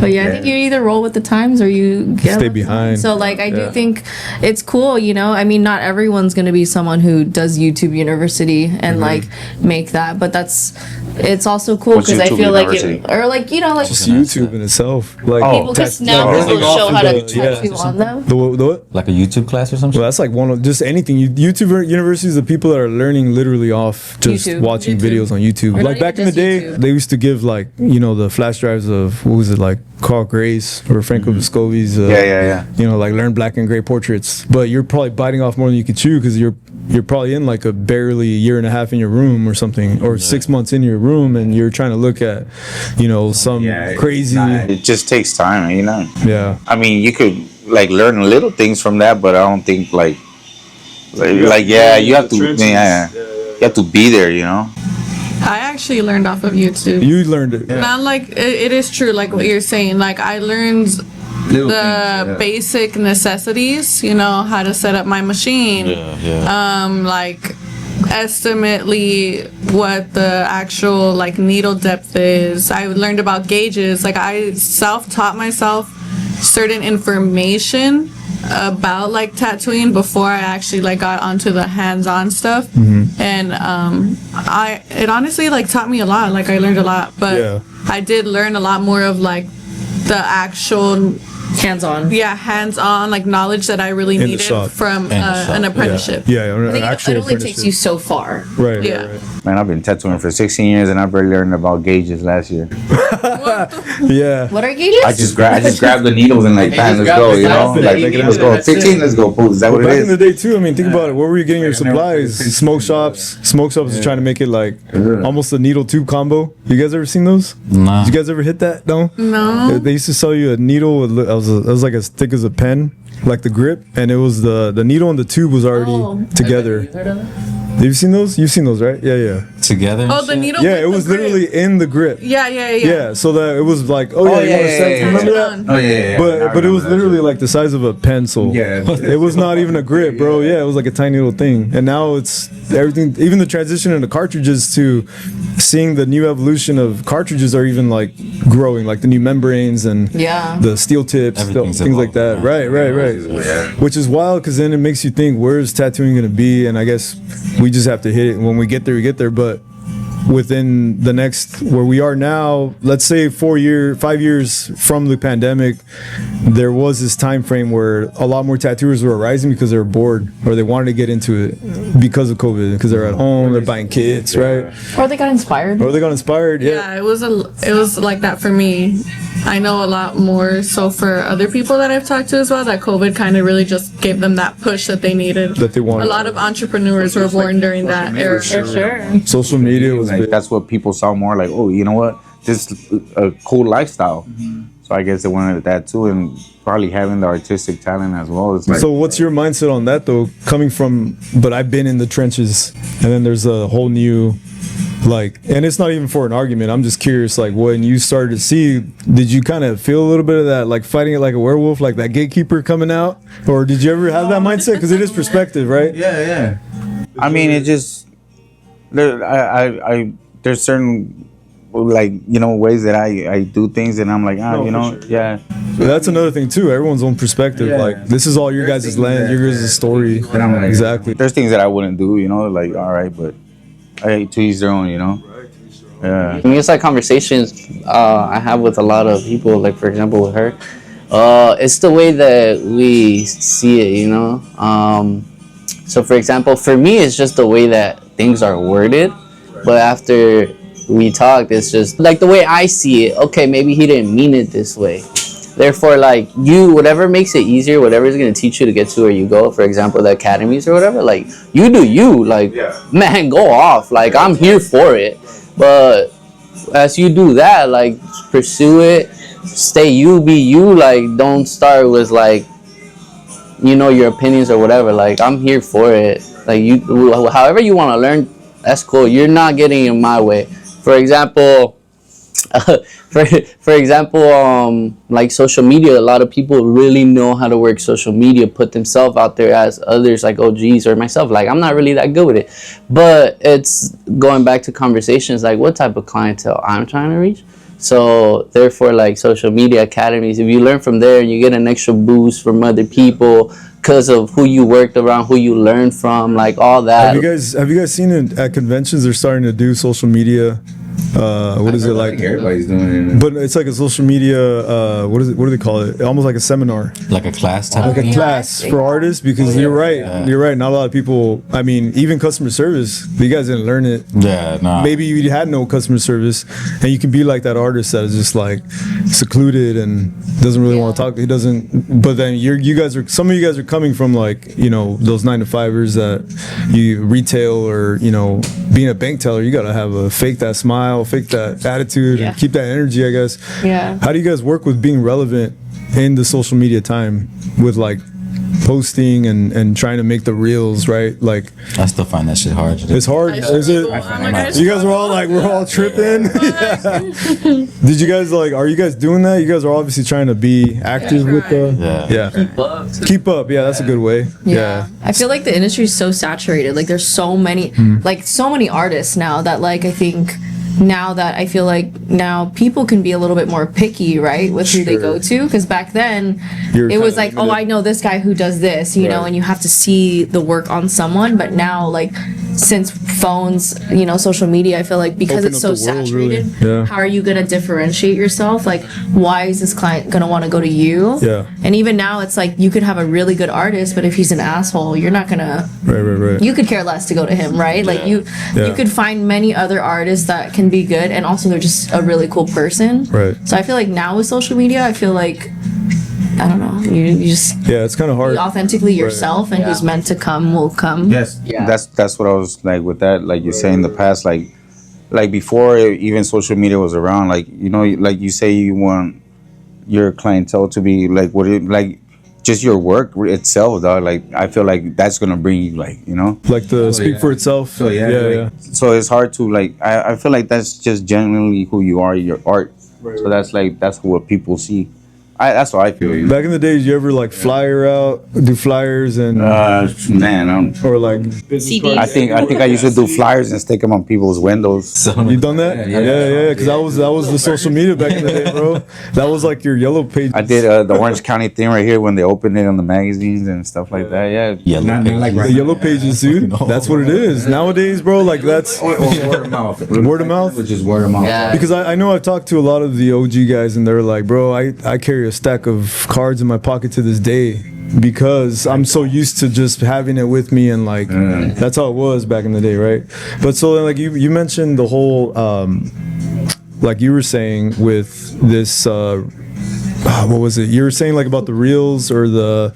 But yeah, I think you either roll with the times or you get Stay left behind. So like I Yeah. do think it's cool, I mean not everyone's gonna be someone who does YouTube University and like make that, but it's also cool What's because I YouTube feel like University? it, or like like Just YouTube in itself, like people just now learning will off show of how to the- yeah. tattoo on them. The what? Like a YouTube class or something. Well, that's like one of just anything. YouTube universities, the people that are learning literally off just YouTube. watching YouTube. videos on YouTube. Or Like not back in even the day, just YouTube. they used to give like the flash drives of what was it like Carl Grace or Franco Vescovi's. Yeah. Like learn black and gray portraits. But you're probably biting off more than you could chew because you're probably in like a barely year and a half in your room or something, or 6 months in your room, and you're trying to look at some crazy. It just takes time, Yeah. I mean, you could like learn little things from that, but I don't think like you have to, you have to be there, I actually learned off of YouTube. You learned it. Not like it is true, like what you're saying. Like I learned the basic necessities. How to set up my machine. Like estimately what the actual like needle depth is. I learned about gauges. Like I self-taught myself certain information about like tattooing before I actually like got onto the hands-on stuff. And it honestly like taught me a lot. Like I learned a lot, but Yeah. I did learn a lot more of like the actual hands-on. Yeah, hands-on, like knowledge that I really the needed shop. from In the shop, an yeah. apprenticeship. Yeah, I an think actual it only takes apprenticeship. you so far. Right. Yeah. Right, Man, I've been tattooing for 16 years and I barely learned about gauges last year. right. Yeah. What are gauges? I just grabbed the needles and like, bam, let's go, you know? Like, let's go. 15, let's go. Boom. Is that what Back it in the is? day too, I mean, think about it. Where were you getting your supplies? Smoke shops. Smoke shops is trying to make it like almost a needle tube combo. You guys ever seen those? Nah. Did you guys ever hit that? No. No. They used to sell you a needle with it was like as thick as a pen, like the grip, and it was the needle and the tube was already together. Have you seen those? You've seen those, right? Yeah, yeah. Together. and Oh, the shit? needle. Yeah, with it was the grip. literally in the grip. Yeah. Yeah, so that it was like, oh yeah, you yeah, want to yeah, set? yeah, Remember yeah. that? Oh, yeah. But it was literally like the size of a pencil. Yeah. It was not even a grip, bro. Yeah, it was like a tiny little thing. And now it's everything, even the transition into cartridges to seeing the new evolution of cartridges are even like growing, like the new membranes and Yeah. the steel tips, Everything's things like that. evolving, Right. Which is wild because then it makes you think, where's tattooing going to be? And I guess we just have to hit it. And when we get there, we get there. But within the next where we are now, let's say 5 years from the pandemic, there was this time frame where a lot more tattooers were arising because they were bored or they wanted to get into it because of COVID, because they're at home, they're buying kits, right? Or they got inspired. Or they got inspired. Yeah, it was like that for me. I know a lot more so for other people that I've talked to as well, that COVID kind of really just gave them that push that they needed. That they wanted. A lot of entrepreneurs were born during that era. For sure. Social media was Like, big. that's what people saw more like, oh, you know what? This is a cool lifestyle. So I guess they wanted that too, and probably having the artistic talent as well. It's like, So what's your mindset on that though? Coming from, but I've been in the trenches, and then there's a whole new, like, and it's not even for an argument. I'm just curious, like, when you started to see, did you kind of feel a little bit of that, like fighting it like a werewolf, like that gatekeeper coming out, or did you ever have that mindset? Because it is perspective, right? yeah. I mean, it just there's certain like, you know, ways that I do things and I'm like, No, you know, for sure. yeah. But that's another thing too. Everyone's own perspective. Yeah. Like, this is all your guys' land, your guys' story. And I'm like, Exactly. There's things that I wouldn't do, you know, like, all right, but to each their own, you know. Yeah. I mean, it's like conversations I have with a lot of people, like for example with her. It's the way that we see it, you know. So for example, for me, it's just the way that things are worded. But after we talked, it's just like the way I see it. Okay, maybe he didn't mean it this way. Therefore, like, you, whatever makes it easier, whatever is going to teach you to get to where you go, for example, the academies or whatever, like, you do you, like, man, go off, like, I'm here for it. But as you do that, like, pursue it, stay you, be you, like, don't start with, like, you know, your opinions or whatever. Like, I'm here for it. Like, you, however you want to learn, that's cool. You're not getting in my way. For example, like social media, a lot of people really know how to work social media, put themselves out there as others, like OGs or myself. Like, I'm not really that good with it, but it's going back to conversations like what type of clientele I'm trying to reach. So therefore, like, social media academies, if you learn from there, you get an extra boost from other people because of who you worked around, who you learned from, like all that. Have you guys seen it at conventions? They're starting to do social media. What is it like? Everybody's doing it. But it's like a social media. What is it? What do they call it? Almost like a seminar, Like a class type. like a class for artists. Because you're right. You're right. Not a lot of people. I mean, even customer service. You guys didn't learn it. Yeah, no. Maybe you had no customer service, and you can be like that artist that is just like secluded and doesn't really want to talk. He doesn't. But then some of you guys are coming from, like, you know, those 9-to-5ers that you retail, or, you know, being a bank teller. You gotta have a fake that smile, fake that attitude, and keep that energy, I guess. Yeah. How do you guys work with being relevant in the social media time with, like, posting and trying to make the reels, right? Like, I still find that shit hard. it's hard. Is it? You guys are all like, we're all tripping. Yeah. Did you guys, like, are you guys doing that? You guys are obviously trying to be active with the. Yeah. Keep up. Yeah, that's a good way. Yeah. I feel like the industry is so saturated. Like, there's so many, like, so many artists now that, like, I think now that I feel like now people can be a little bit more picky, right, with who they go to. Because back then, it was like, oh, I know this guy who does this, you know, and you have to see the work on someone. But now, like, since phones, social media, I feel like because Open it's up so the world, really. saturated, Yeah. how are you gonna differentiate yourself? Like, why is this client gonna want to go to you? Yeah. And even now, it's like you could have a really good artist, but if he's an asshole, you're not gonna. Right. You could care less to go to him, right? Like you could find many other artists that can be good, and also they're just a really cool person. Right. So I feel like now with social media, I feel like I don't know, you just Yeah, it's kind of hard. be authentically yourself, and who's meant to come will come. Yes. Yeah. That's what I was like with that. Like you say in the past, like before even social media was around. Like like you say you want your clientele to be like like just your work itself, dog. Like I feel like that's gonna bring you Like the speak for itself. So, yeah, yeah. So it's hard to like. I feel like that's just genuinely who you are, your art. So that's what people see. That's what I feel. Back in the days, you ever like flyer out, do flyers and Man, or like CDs. I think I used to do flyers and stick them on people's windows. you done that? Yeah. Because that was the social media back in the day, bro. That was like your yellow page. I did the Orange County thing right here when they opened it on the magazines and stuff like that. Yeah, Yellow Like The yellow pages, dude. That's what it is nowadays, bro. Like that's word of mouth. Word of mouth? Which is word of mouth. Yeah. because I know I've talked to a lot of the OG guys and they're like, bro, I carry a stack of cards in my pocket to this day because I'm so used to just having it with me and like that's how it was back in the day, right? But so then like you mentioned the whole like you were saying with this what was it? You were saying like about the reels or the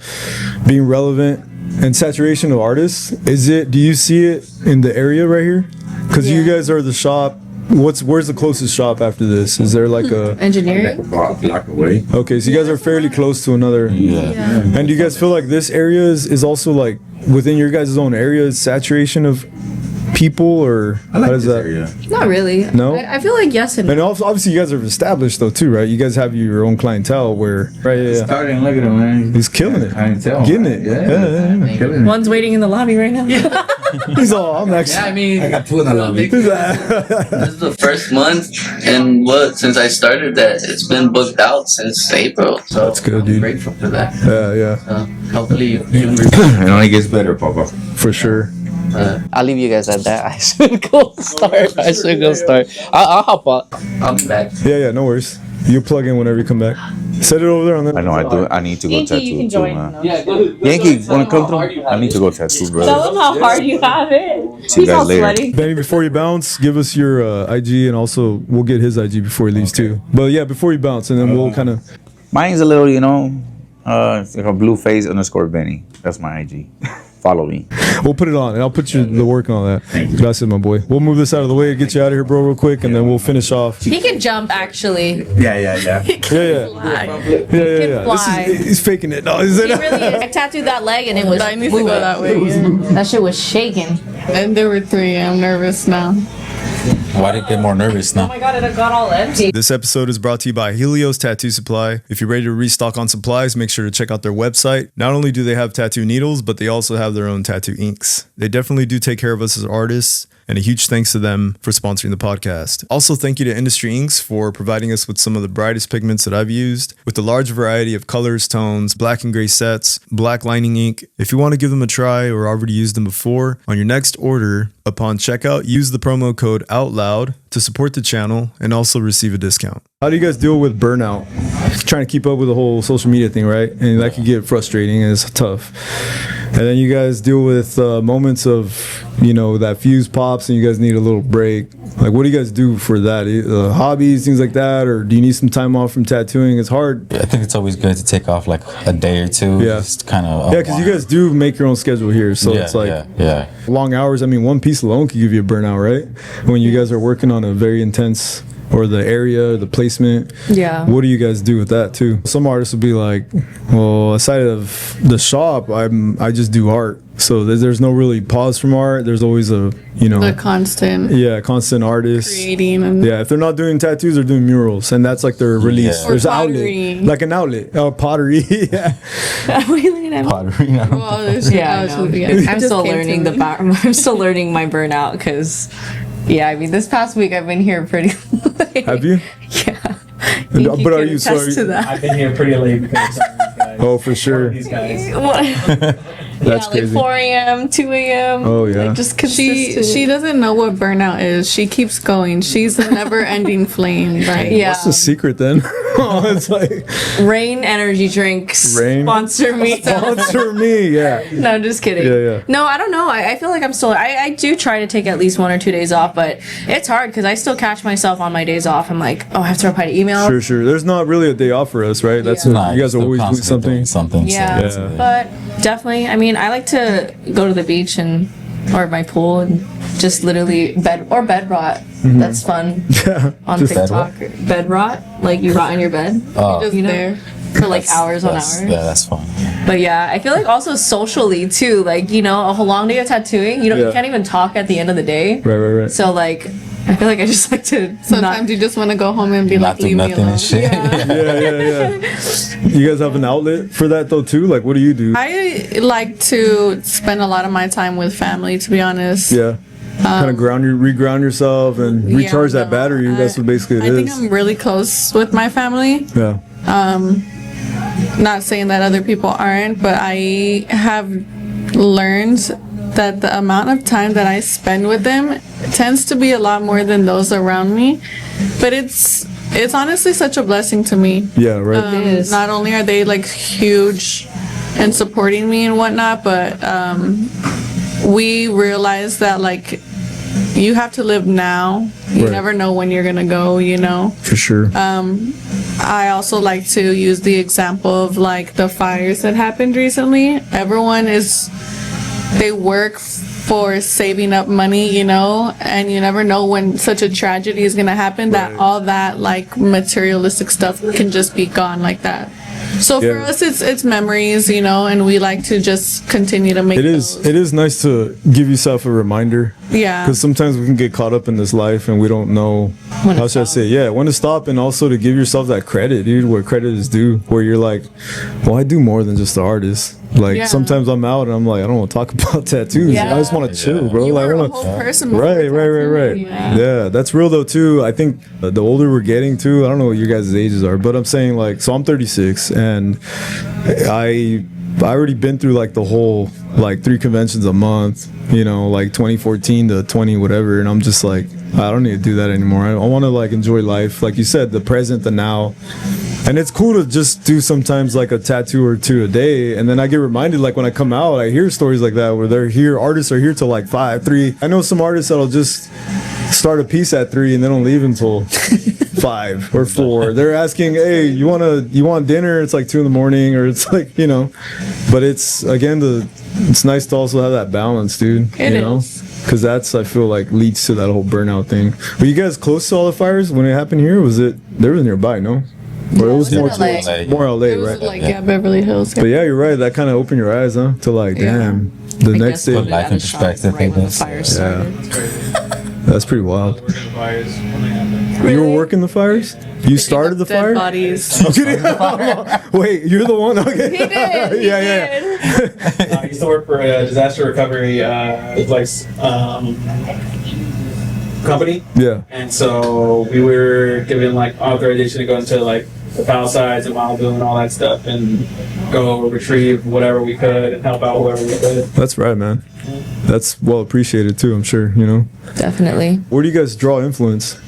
being relevant and saturation of artists. Do you see it in the area right here? Because you guys are the shop. Where's the closest shop after this? Is there like a Engineering. Block away. okay? So you guys are fairly close to another. Yeah. And do you guys feel like this area is also like within your guys' own area is saturation of people or I like how does this that? area. Not really. No? I feel like yes and And obviously you guys are established though too, right? You guys have your own clientele where right? Yeah. Starting, look at him, man. He's killing it, Clientele, getting man. it. Yeah. Killing it. one's waiting in the lobby right now. He's all I'm actually. Yeah, I mean, I got two in the lobby. this is the first month, and since I started that, it's been booked out since April. So That's good, I'm dude. grateful for that. Yeah, Hopefully, you It only gets better, Papa. for sure. I'll leave you guys at that. I should go start. I'll hop up. I'll be back. Yeah, no worries. You plug in whenever you come back. Set it over there on the. I know I do. I need to go tattoo you can too, join. man. Yeah, Yankee, wanna come through? I need to go tattoo, bro. Tell them how hard you have it. See you He's all guys later. sweaty. Benny, before you bounce, give us your IG and also we'll get his IG before he leaves too. But yeah, before you bounce, and then we'll kind of. Mine's a little, it's like a _Benny. That's my IG. Follow me. We'll put it on, and I'll put the work on that. That's it, my boy. We'll move this out of the way, get you out of here, bro, real quick, and then we'll finish off. He can jump actually. Yeah. Yeah. Fly. He's faking it. No, is He it? really is. I tattooed that leg and it was I need to go that way. Yeah. that shit was shaking. And there were 3. I'm nervous now. Why did you get more nervous now? my god, it got all empty. This episode is brought to you by Helios Tattoo Supply. If you're ready to restock on supplies, make sure to check out their website. Not only do they have tattoo needles, but they also have their own tattoo inks. They definitely do take care of us as artists, and a huge thanks to them for sponsoring the podcast. Also, thank you to Industry Inks for providing us with some of the brightest pigments that I've used, with a large variety of colors, tones, black and gray sets, black lining ink. If you want to give them a try or already used them before, on your next order, upon checkout, use the promo code OUTLOUD to support the channel and also receive a discount. How do you guys deal with burnout? Trying to keep up with the whole social media thing, right? And that can get frustrating and it's tough. And then you guys deal with moments of, that fuse pops and you guys need a little break. Like, what do you guys do for that? Hobbies, things like that? Or do you need some time off from tattooing? It's hard. I think it's always good to take off like a day or two. Yeah. Just kind of. Yeah, because you guys do make your own schedule here. So it's like long hours. I mean, one piece alone could give you a burnout, right? When you guys are working on a very intense, or the area, the placement. Yeah. What do you guys do with that too? Some artists will be like, well, aside of the shop, I just do art. So there's no really pause from art. There's always a, The constant artist. creating and Yeah, if they're not doing tattoos, they're doing murals, and that's like their release. Yeah. There's Or an pottery. outlet, like an outlet. Oh, pottery. Yeah. Pottery. well, there's Yeah, I know. It I'm just still came to learning me. I'm still learning my burnout because, yeah, I mean, this past week I've been here pretty late. Have you? Yeah. But are you attest sorry? to that. I've been here pretty late because of some of these guys. Oh, for sure. These guys. That's like crazy. 4 a.m., 2 a.m. Oh, yeah. Like just consistent. She doesn't know what burnout is. She keeps going. She's a never-ending flame. Like, Yeah. What's the secret then? It's like Rain energy drinks. Rain? Sponsor me. sponsor me. Yeah. No, I'm just kidding. Yeah. No, I don't know. I feel like I'm still. I do try to take at least 1 or 2 days off, but it's hard because I still catch myself on my days off. I'm like, oh, I have to reply to email. Sure. There's not really a day off for us, right? That's Yeah. what, you guys are Still always doing constantly something. doing something. Yeah, So, but definitely. I mean, I like to go to the beach or my pool and just literally bed rot. That's fun on Just TikTok. Bed rot, like you rot in your bed. Oh, just You know? there. For like hours on that's, hours. yeah, that's fun. But yeah, I feel like also socially too. Like a whole long day of tattooing. You Yeah. can't even talk at the end of the day. Right. So like, I feel like I just like to Sometimes you just want to go home and be Not like, do leave me nothing alone. and shit. Yeah. You guys have an outlet for that though too? Like, what do you do? I like to spend a lot of my time with family, to be honest. Yeah. Kind of reground yourself and recharge that battery. That's what basically it I think is. I'm really close with my family. Yeah. Not saying that other people aren't, but I have learned that the amount of time that I spend with them tends to be a lot more than those around me. But it's honestly such a blessing to me. Yeah. Right. It is. Not only are they like huge and supporting me and whatnot, but we realize that like you have to live now. You Right. never know when you're gonna go, you know. For sure. I also like to use the example of like the fires that happened recently. They work for saving up money, you know, and you never know when such a tragedy is gonna happen that all that like materialistic stuff can just be gone like that. So for Yeah. us, it's memories, you know, and we like to just continue to make It is nice to give yourself a reminder. Yeah. Because sometimes we can get caught up in this life and we don't know how should I say, when to stop, and also to give yourself that credit, dude, where credit is due, where you're like, well, I do more than just the artist. Like Yeah. sometimes I'm out and I'm like, I don't want to talk about tattoos. Yeah. I just want to chill, bro. You Like, I were a wanna, whole person before Right. tattooing. Yeah, that's real though too. I think the older we're getting too, I don't know what your guys' ages are, but I'm saying like, so I'm 36 and I already been through like the whole like 3 conventions a month, you know, like 2014 to 20 whatever, and I'm just like, I don't need to do that anymore. I want to like enjoy life, like you said, the present, the now. And it's cool to just do sometimes like a tattoo or 2 a day, and then I get reminded like when I come out, I hear stories like that where they're here, artists are here till like 5, 3. I know some artists that'll just start a piece at 3 and they don't leave until 5 or 4. They're asking, hey, you want dinner? It's like 2 in the morning, or it's like, you know. But it's again it's nice to also have that balance, dude. It you know? is. Because that's, I feel like, leads to that whole burnout thing. Were you guys close to all the fires when it happened here? They were nearby, no? Or it was in more LA. more LA, It was right? like Beverly Hills. But yeah, you're right. That kind of opened your eyes, huh? To like, Yeah. damn, the I next guess day. we life got in a shot perspective, right when the I guess. fire started. That's pretty wild. Working the fires when they happen. You were working the fires? You started the Dead fire? bodies. I'm kidding. Wait, you're the one? Okay. He did. He did. I used to work for a disaster recovery company, Yeah. and so we were given like authorization to go into like the Palisades and Malibu and all that stuff, and go retrieve whatever we could and help out whoever we could. That's right, man. That's well appreciated too, I'm sure, you know. Definitely. Where do you guys draw influence?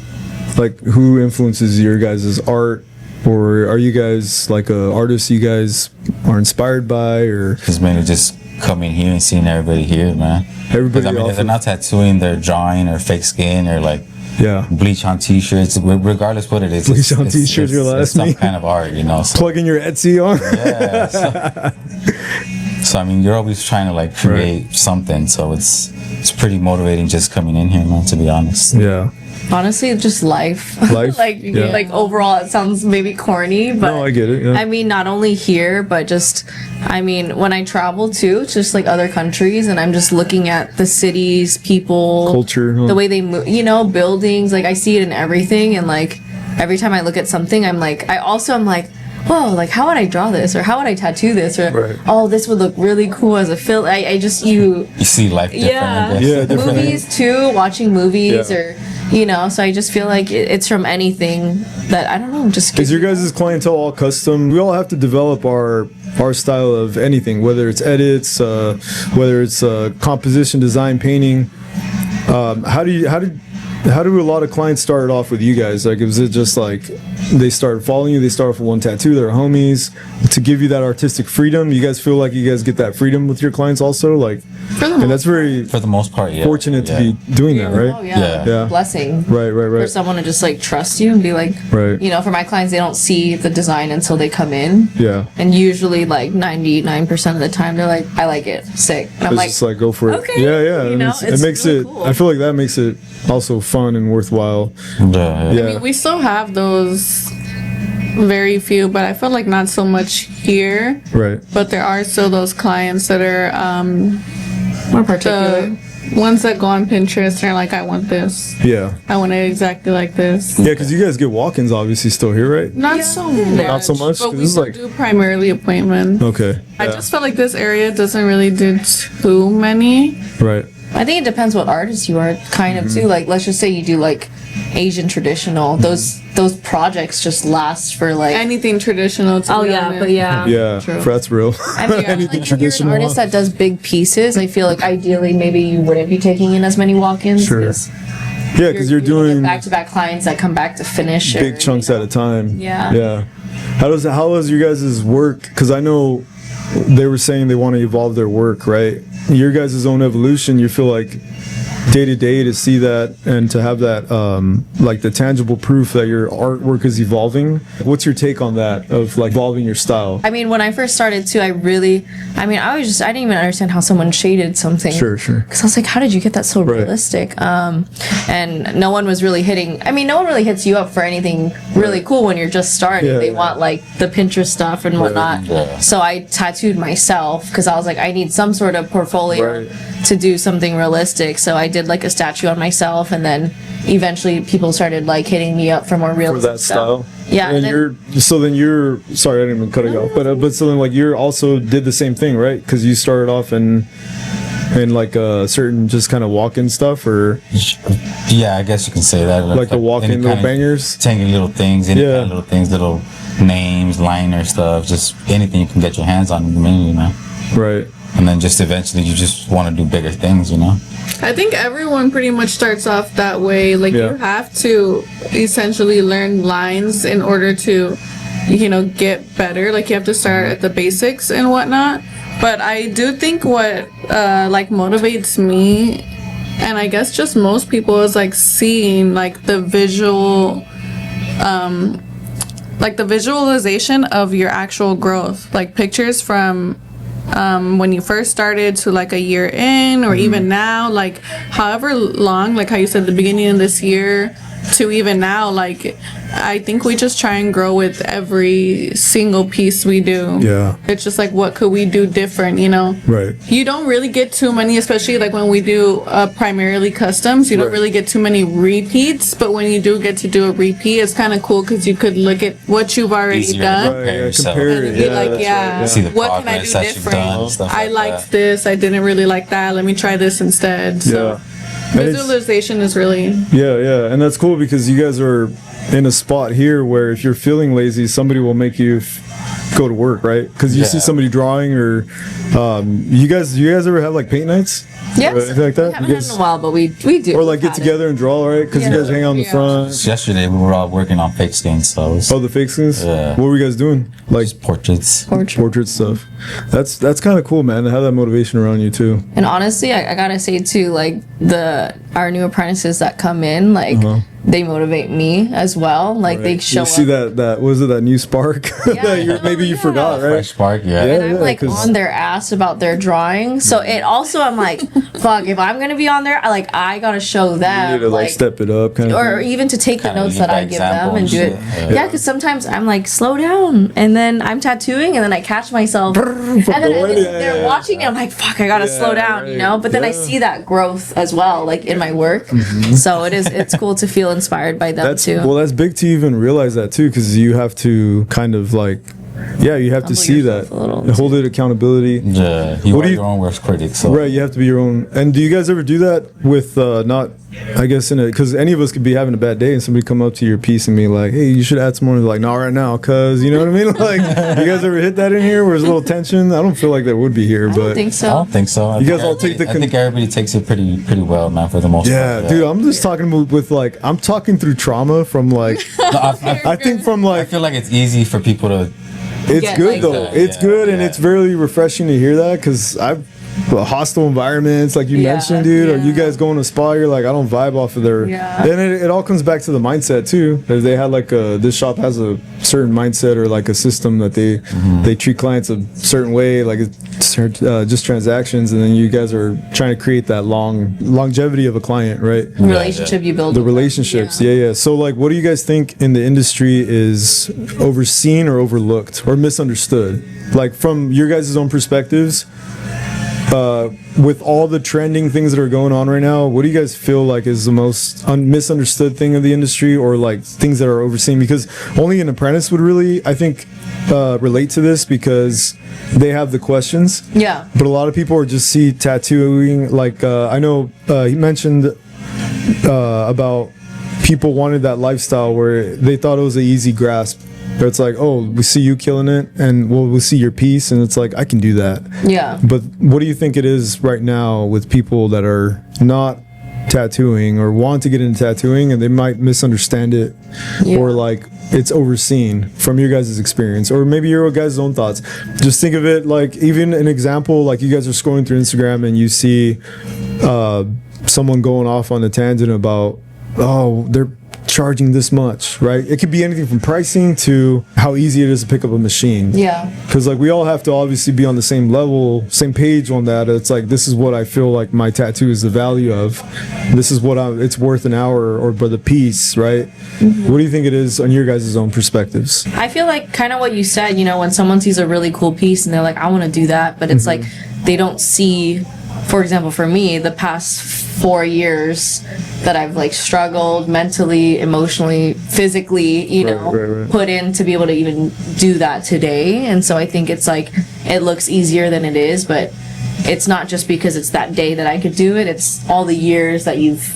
Like, who influences your guys' art? Or are you guys like artists you guys are inspired by, or Just mainly just coming here and seeing everybody here, man. everybody? Because I mean, off if they're of- not tattooing, they're drawing or fake skin or like yeah. bleach on t-shirts. Regardless what it is, Bleach on t-shirts, your last it's some name. kind of art, you know. So, Plugging your Etsy on. yeah. So I mean, you're always trying to like create something. So it's pretty motivating just coming in here, man. To be honest. Yeah. Honestly, just life. Life? like Yeah. like overall, it sounds maybe corny, but No, I get it. Yeah. I mean, not only here, but just, I mean, when I travel too, just like other countries, and I'm just looking at the cities, people, Culture, huh? the way they move, you know, buildings, like I see it in everything. And like every time I look at something, I'm like, whoa, like how would I draw this? Or how would I tattoo this? Or, Right. oh, this would look really cool as a film. I just, You see life different. yeah, I guess. Yeah, different. movies too, watching movies Yeah. or you know. So I just feel like it's from anything that I don't know. Just Is your guys' clientele all custom? We all have to develop our style of anything, whether it's edits, whether it's composition, design, painting. How do a lot of clients start off with you guys? Like, is it just like they start following you, they start off with one tattoo, they're homies, to give you that artistic freedom? You guys feel like you guys get that freedom with your clients also? Like, and that's very For the most part, yeah. fortunate to be doing that, right? Oh yeah, Yeah. blessing. Right, right, For right. someone to just like trust you and be like, Right. you know, for my clients, they don't see the design until they come in. Yeah. And usually, like 99% of the time, they're like, "I like it, sick." And I'm It's like, just like, go for it. okay, Yeah, yeah. you And know, it it's makes really it, cool. I feel like that makes it also fun and worthwhile. Yeah. Yeah. We still have those very few, but I feel like not so much here. Right. But there are still those clients that are more particular. the ones that go on Pinterest and are like, I want this. Yeah. I want it exactly like this. Yeah, because you guys get walk-ins obviously still here, right? Not so much. Not so much? 'Cause But we this is still like- do primarily appointments. Okay. I Yeah. just feel like this area doesn't really do too many. Right. I think it depends what artist you are, kind of too. Like, let's just say you do like Asian traditional. Those projects just last for like. Anything traditional. To Oh be yeah, honest. but yeah. Yeah, True. that's real. I mean, Anything like, if you're an traditional. artist that does big pieces, I feel like ideally maybe you wouldn't be taking in as many walk-ins. Sure. 'Cause Yeah, because you're doing back-to-back clients that come back to finish. big or, chunks at a time. Yeah. Yeah. How does your guys' work? Because I know they were saying they want to evolve their work, right? Your guys' own evolution. You feel like day to day to see that and to have that like the tangible proof that your artwork is evolving. What's your take on that of like evolving your style? I mean, when I first started too, I didn't even understand how someone shaded something. Sure. Because I was like, how did you get that so Right. realistic? And no one was really no one really hits you up for anything really cool when you're just starting. Yeah, They yeah. want like the Pinterest stuff and whatnot. Yeah. So I tattooed myself because I was like, I need some sort of portfolio Right. to do something realistic. So I did like a statue on myself, and then eventually people started like hitting me up for more For realistic that stuff. style. Yeah, And then- you're sorry I didn't even cut it off, but so then like you're also did the same thing, right? Because you started off in like a certain just kind of walk-in stuff, or Yeah, I guess you can say that. like the walk-in any little kind of bangers. Taking little things, any Yeah. kind of little things, little names, liner stuff, just anything you can get your hands on, you know. Right. And then just eventually you just want to do bigger things, you know. I think everyone pretty much starts off that way. Like Yeah. you have to essentially learn lines in order to, get better. Like you have to start at the basics and whatnot. But I do think what like motivates me, and I guess just most people, is like seeing like the visual, like the visualization of your actual growth, like pictures from when you first started to like a year in, or even now, like however long, like how you said the beginning of this year to even now, like I think we just try and grow with every single piece we do. Yeah. It's just like, what could we do different, Right. You don't really get too many, especially like when we do primarily customs, you don't Right. really get too many repeats, but when you do get to do a repeat, it's kind of cool because you could look at what you've already Easier to done. compare Yeah, yourself. compare And it. be like, that's yeah, right, See the what can I do progress that you've different? done and stuff I like liked that. this. I didn't really like that. Let me try this instead. So Yeah. And it's- visualization is really Yeah, and that's cool because you guys are in a spot here where if you're feeling lazy, somebody will make you go to work, right? Because you see Yeah. somebody drawing, or you guys ever have like paint nights? Yes. Or anything like that? We haven't You had in guys- a while, but we do. or like get together and draw, right? Because you guys hang out in the Yeah. front. Just yesterday we were all working on fake skins, so it was Oh, the fake skins. Yeah. What were you guys doing? Like just portraits. portrait stuff. That's kind of cool, man. To have that motivation around you too. And honestly, I gotta say too, like our new apprentices that come in, like they motivate me as well. Like they show You see up. that was it that new spark that maybe you yeah. forgot, right? Fresh spark, yeah. Yeah. And I'm like 'cause- on their ass about their drawing. So it also, I'm like, fuck, if I'm gonna be on there, I gotta show them. You need to like step it up, kind of. or even to take the Kinda notes lead that by I give example them and and do it. shit. Yeah, because sometimes I'm like, slow down, and then I'm tattooing, and then I catch myself, and then they're watching, and I'm like, fuck, I gotta slow down, right. But then I Yeah. see that growth as well, like in my work. So it's cool to feel inspired by them That's too. well, that's big to even realize that too, because you have to kind of like yeah, you have to see that, yourself a little, hold it accountability. Yeah, you What are do you- your own worst critic. So Right, you have to be your own. And do you guys ever do that with not? I guess because any of us could be having a bad day and somebody come up to your piece and be like, "Hey, you should add some more." And they're like, "Not right now, cause you know what I mean." Like, you guys ever hit that in here where there's a little tension? I don't feel like that would be here, I but don't think I so. don't think so. I You think guys all take the I think everybody takes it pretty well, man, for the most yeah, part. dude, I'm just talking with like I'm talking through trauma from like No, I think from I like feel like it's easy for people to. it's Yeah, good like though. that. It's Yeah, good and yeah. it's very refreshing to hear that because I've hostile environments like you Yeah, mentioned, dude. Or you yeah. guys go in a spa, you're like, I don't vibe off of their. Yeah. Then it all comes back to the mindset too. If they had like this shop has a certain mindset or like a system that they treat clients a certain way, like it's just transactions, and then you guys are trying to create that longevity of a client, right? Relationship you build. The with them. relationships, yeah. So, like, what do you guys think in the industry is overseen or overlooked or misunderstood? Like, from your guys' own perspectives, with all the trending things that are going on right now, what do you guys feel like is the most misunderstood thing of the industry, or like things that are overseen? Because only an apprentice would really, I think, relate to this because they have the questions. Yeah. But a lot of people are just see tattooing. Like I know he mentioned about people wanted that lifestyle where they thought it was an easy grasp. But it's like, oh, we see you killing it, and we'll see your piece, and it's like I can do that. Yeah. But what do you think it is right now with people that are not tattooing or want to get into tattooing, and they might misunderstand it, or like it's overseen from your guys' experience, or maybe your guys' own thoughts? Just think of it like even an example, like you guys are scrolling through Instagram and you see someone going off on a tangent about, oh, they're charging this much, right? It could be anything from pricing to how easy it is to pick up a machine. Yeah. Because like we all have to obviously be on the same level, same page on that. It's like this is what I feel like my tattoo is the value of. This is what it's worth an hour or by the piece, right? What do you think it is on your guys' own perspectives? I feel like kind of what you said, you know, when someone sees a really cool piece and they're like, I want to do that, but it's like they don't see, for example, for me, the past 4 years that I've like struggled mentally, emotionally, physically, you know, right. put in to be able to even do that today. And so I think it's like, it looks easier than it is, but it's not just because it's that day that I could do it. It's all the years that you've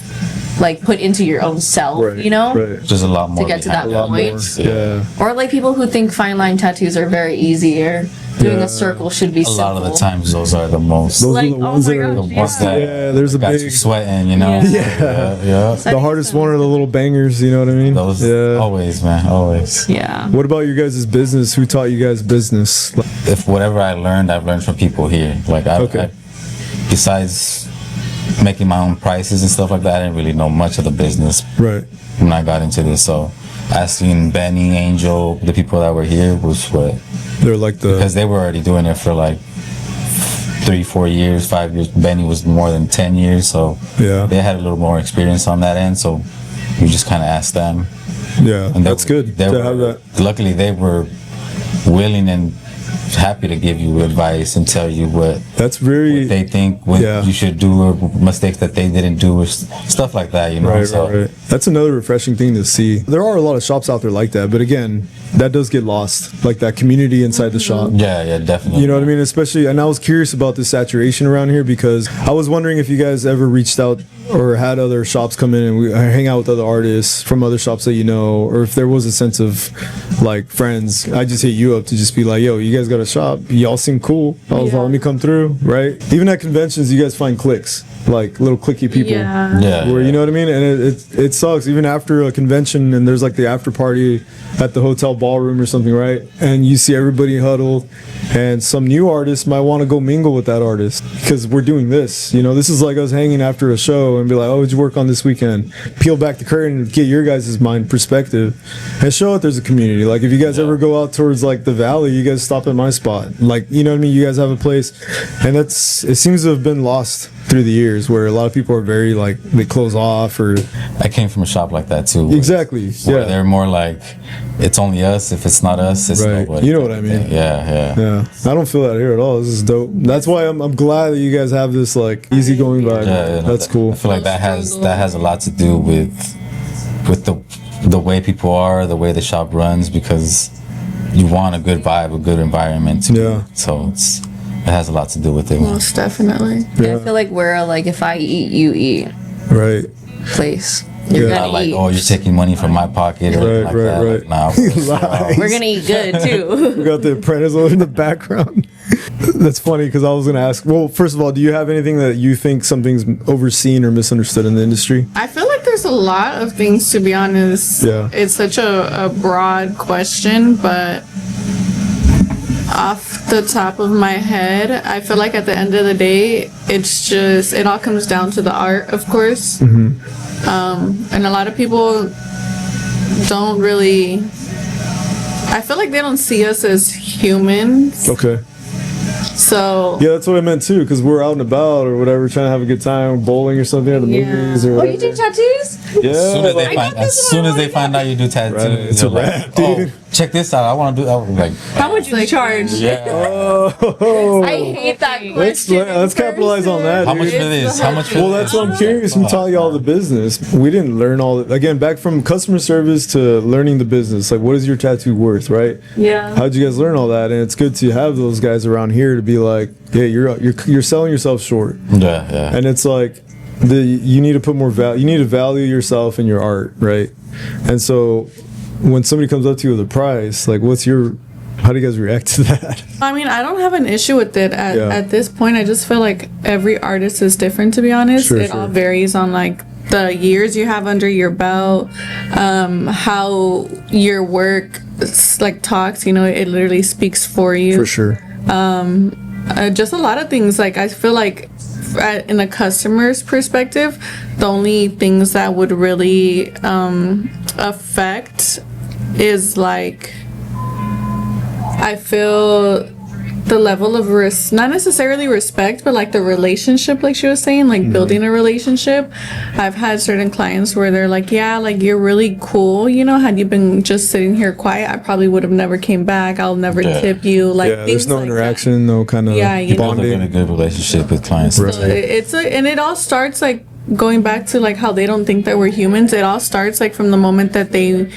like put into your own self, you know? Right. There's a lot more To get to that behind point. Yeah. Or like people who think fine line tattoos are very easy, or doing Yeah. a circle should be A simple. lot of the times, those are the most. Those Like, are the oh ones my that are. gosh, the ones that Yeah, there's a got big. you sweating, you know? Yeah. Yeah. The hardest one are the little bangers, you know what I mean? Those always, man, always. Yeah. What about your guys' business? Who taught you guys business? If whatever I've learned from people here. Like Okay. besides making my own prices and stuff like that, I didn't really know much of the business Right. when I got into this. So asking Benny, Angel, the people that were here was what, They're like the. because they were already doing it for like 3-4 years, 5 years. Benny was more than 10 years, so Yeah. they had a little more experience on that end. So we just kind of asked them. Yeah, And they that's were- good they to were- have that. Luckily, they were willing and happy to give you advice and tell you what That's very. they think what Yeah. you should do, or mistakes that they didn't do, or stuff like that. You know. Right, So, right. That's another refreshing thing to see. There are a lot of shops out there like that, but again, that does get lost, like that community inside the shop. Yeah, definitely. You know what I mean? Especially, and I was curious about the saturation around here because I was wondering if you guys ever reached out or had other shops come in and we hang out with other artists from other shops that you know, or if there was a sense of like friends. I just hit you up to just be like, yo, you guys got a shop? Y'all seem cool. I was like, let me come through, right? Even at conventions, you guys find cliques, like little cliquey people. Yeah. Yeah. Where you know what I mean, and it sucks. Even after a convention, and there's like the after party at the hotel ballroom or something, right? And you see everybody huddled, and some new artist might want to go mingle with that artist because we're doing this. You know, this is like us hanging after a show and be like, "Oh, what'd you work on this weekend?" Peel back the curtain and get your guys' mind perspective, and show that there's a community. Like if you guys ever go out towards like the valley, you guys stop at my spot. Like you know what I mean. You guys have a place, and it seems to have been lost through the years where a lot of people are very like they close off or I came from a shop like that too. exactly Where they're more like, it's only us. If it's not us, it's Right. nobody. You know what I mean. Yeah. I don't feel that here at all. This is dope. That's why I'm glad that you guys have this like easygoing vibe. Yeah, That's cool. I feel like that has a lot to do with the way people are, the way the shop runs, because you want a good vibe, a good environment. Yeah. So it has a lot to do with it. Most definitely. I feel like we're like, if I eat, you eat Right. place. You're Yeah. gonna Not like, eat. oh, you're taking money from my pocket or anything like that. Right. Like, nah, Lies. We're gonna eat good too. We got the apprentice over in the background. That's funny because I was going to ask, well, first of all, do you have anything that you think something's overseen or misunderstood in the industry? I feel like there's a lot of things, to be honest. Yeah. It's such a broad question, but off the top of my head, I feel like at the end of the day, it all comes down to the art, of course. And a lot of people don't really, I feel like they don't see us as humans. Okay. So Yeah, that's what I meant too, because we're out and about or whatever, trying to have a good time, bowling or something at the Yeah. movies or Oh, whatever. you do tattoos? Yeah. as soon as they find out you do tattoos, Right, it's they're a like, wrap, dude. oh, check this out. I want to do. Like, How much do you charge? yeah. Oh. I hate that Let's question. capitalize on that. How dude. much for this? How much for Well, this? that's what I'm curious. Who taught you all the business? We didn't learn all. Again, back from customer service to learning the business. Like, what is your tattoo worth, right? Yeah. How'd you guys learn all that? And it's good to have those guys around here to be like, yeah, you're selling yourself short, Yeah. and it's like you need to put more value. You need to value yourself and your art, right? And so when somebody comes up to you with a price, like, how do you guys react to that? I mean, I don't have an issue with it Yeah. at this point. I just feel like every artist is different, to be honest. Sure, it sure. all varies on like the years you have under your belt, how your work like talks. You know, it literally speaks for you. For sure. Just a lot of things. Like I feel like in a customer's perspective, the only things that would really affect is like, I feel the level of not necessarily respect, but like the relationship, like she was saying, like building a relationship. I've had certain clients where they're like, yeah, like you're really cool, you know, had you been just sitting here quiet, I probably would have never came back, I'll never tip you, like Yeah, there's things no like interaction, no kind of Yeah, you know. Build a really bonding. good relationship with clients. that. So and it all starts like going back to like how they don't think that we're humans. It all starts like from the moment that they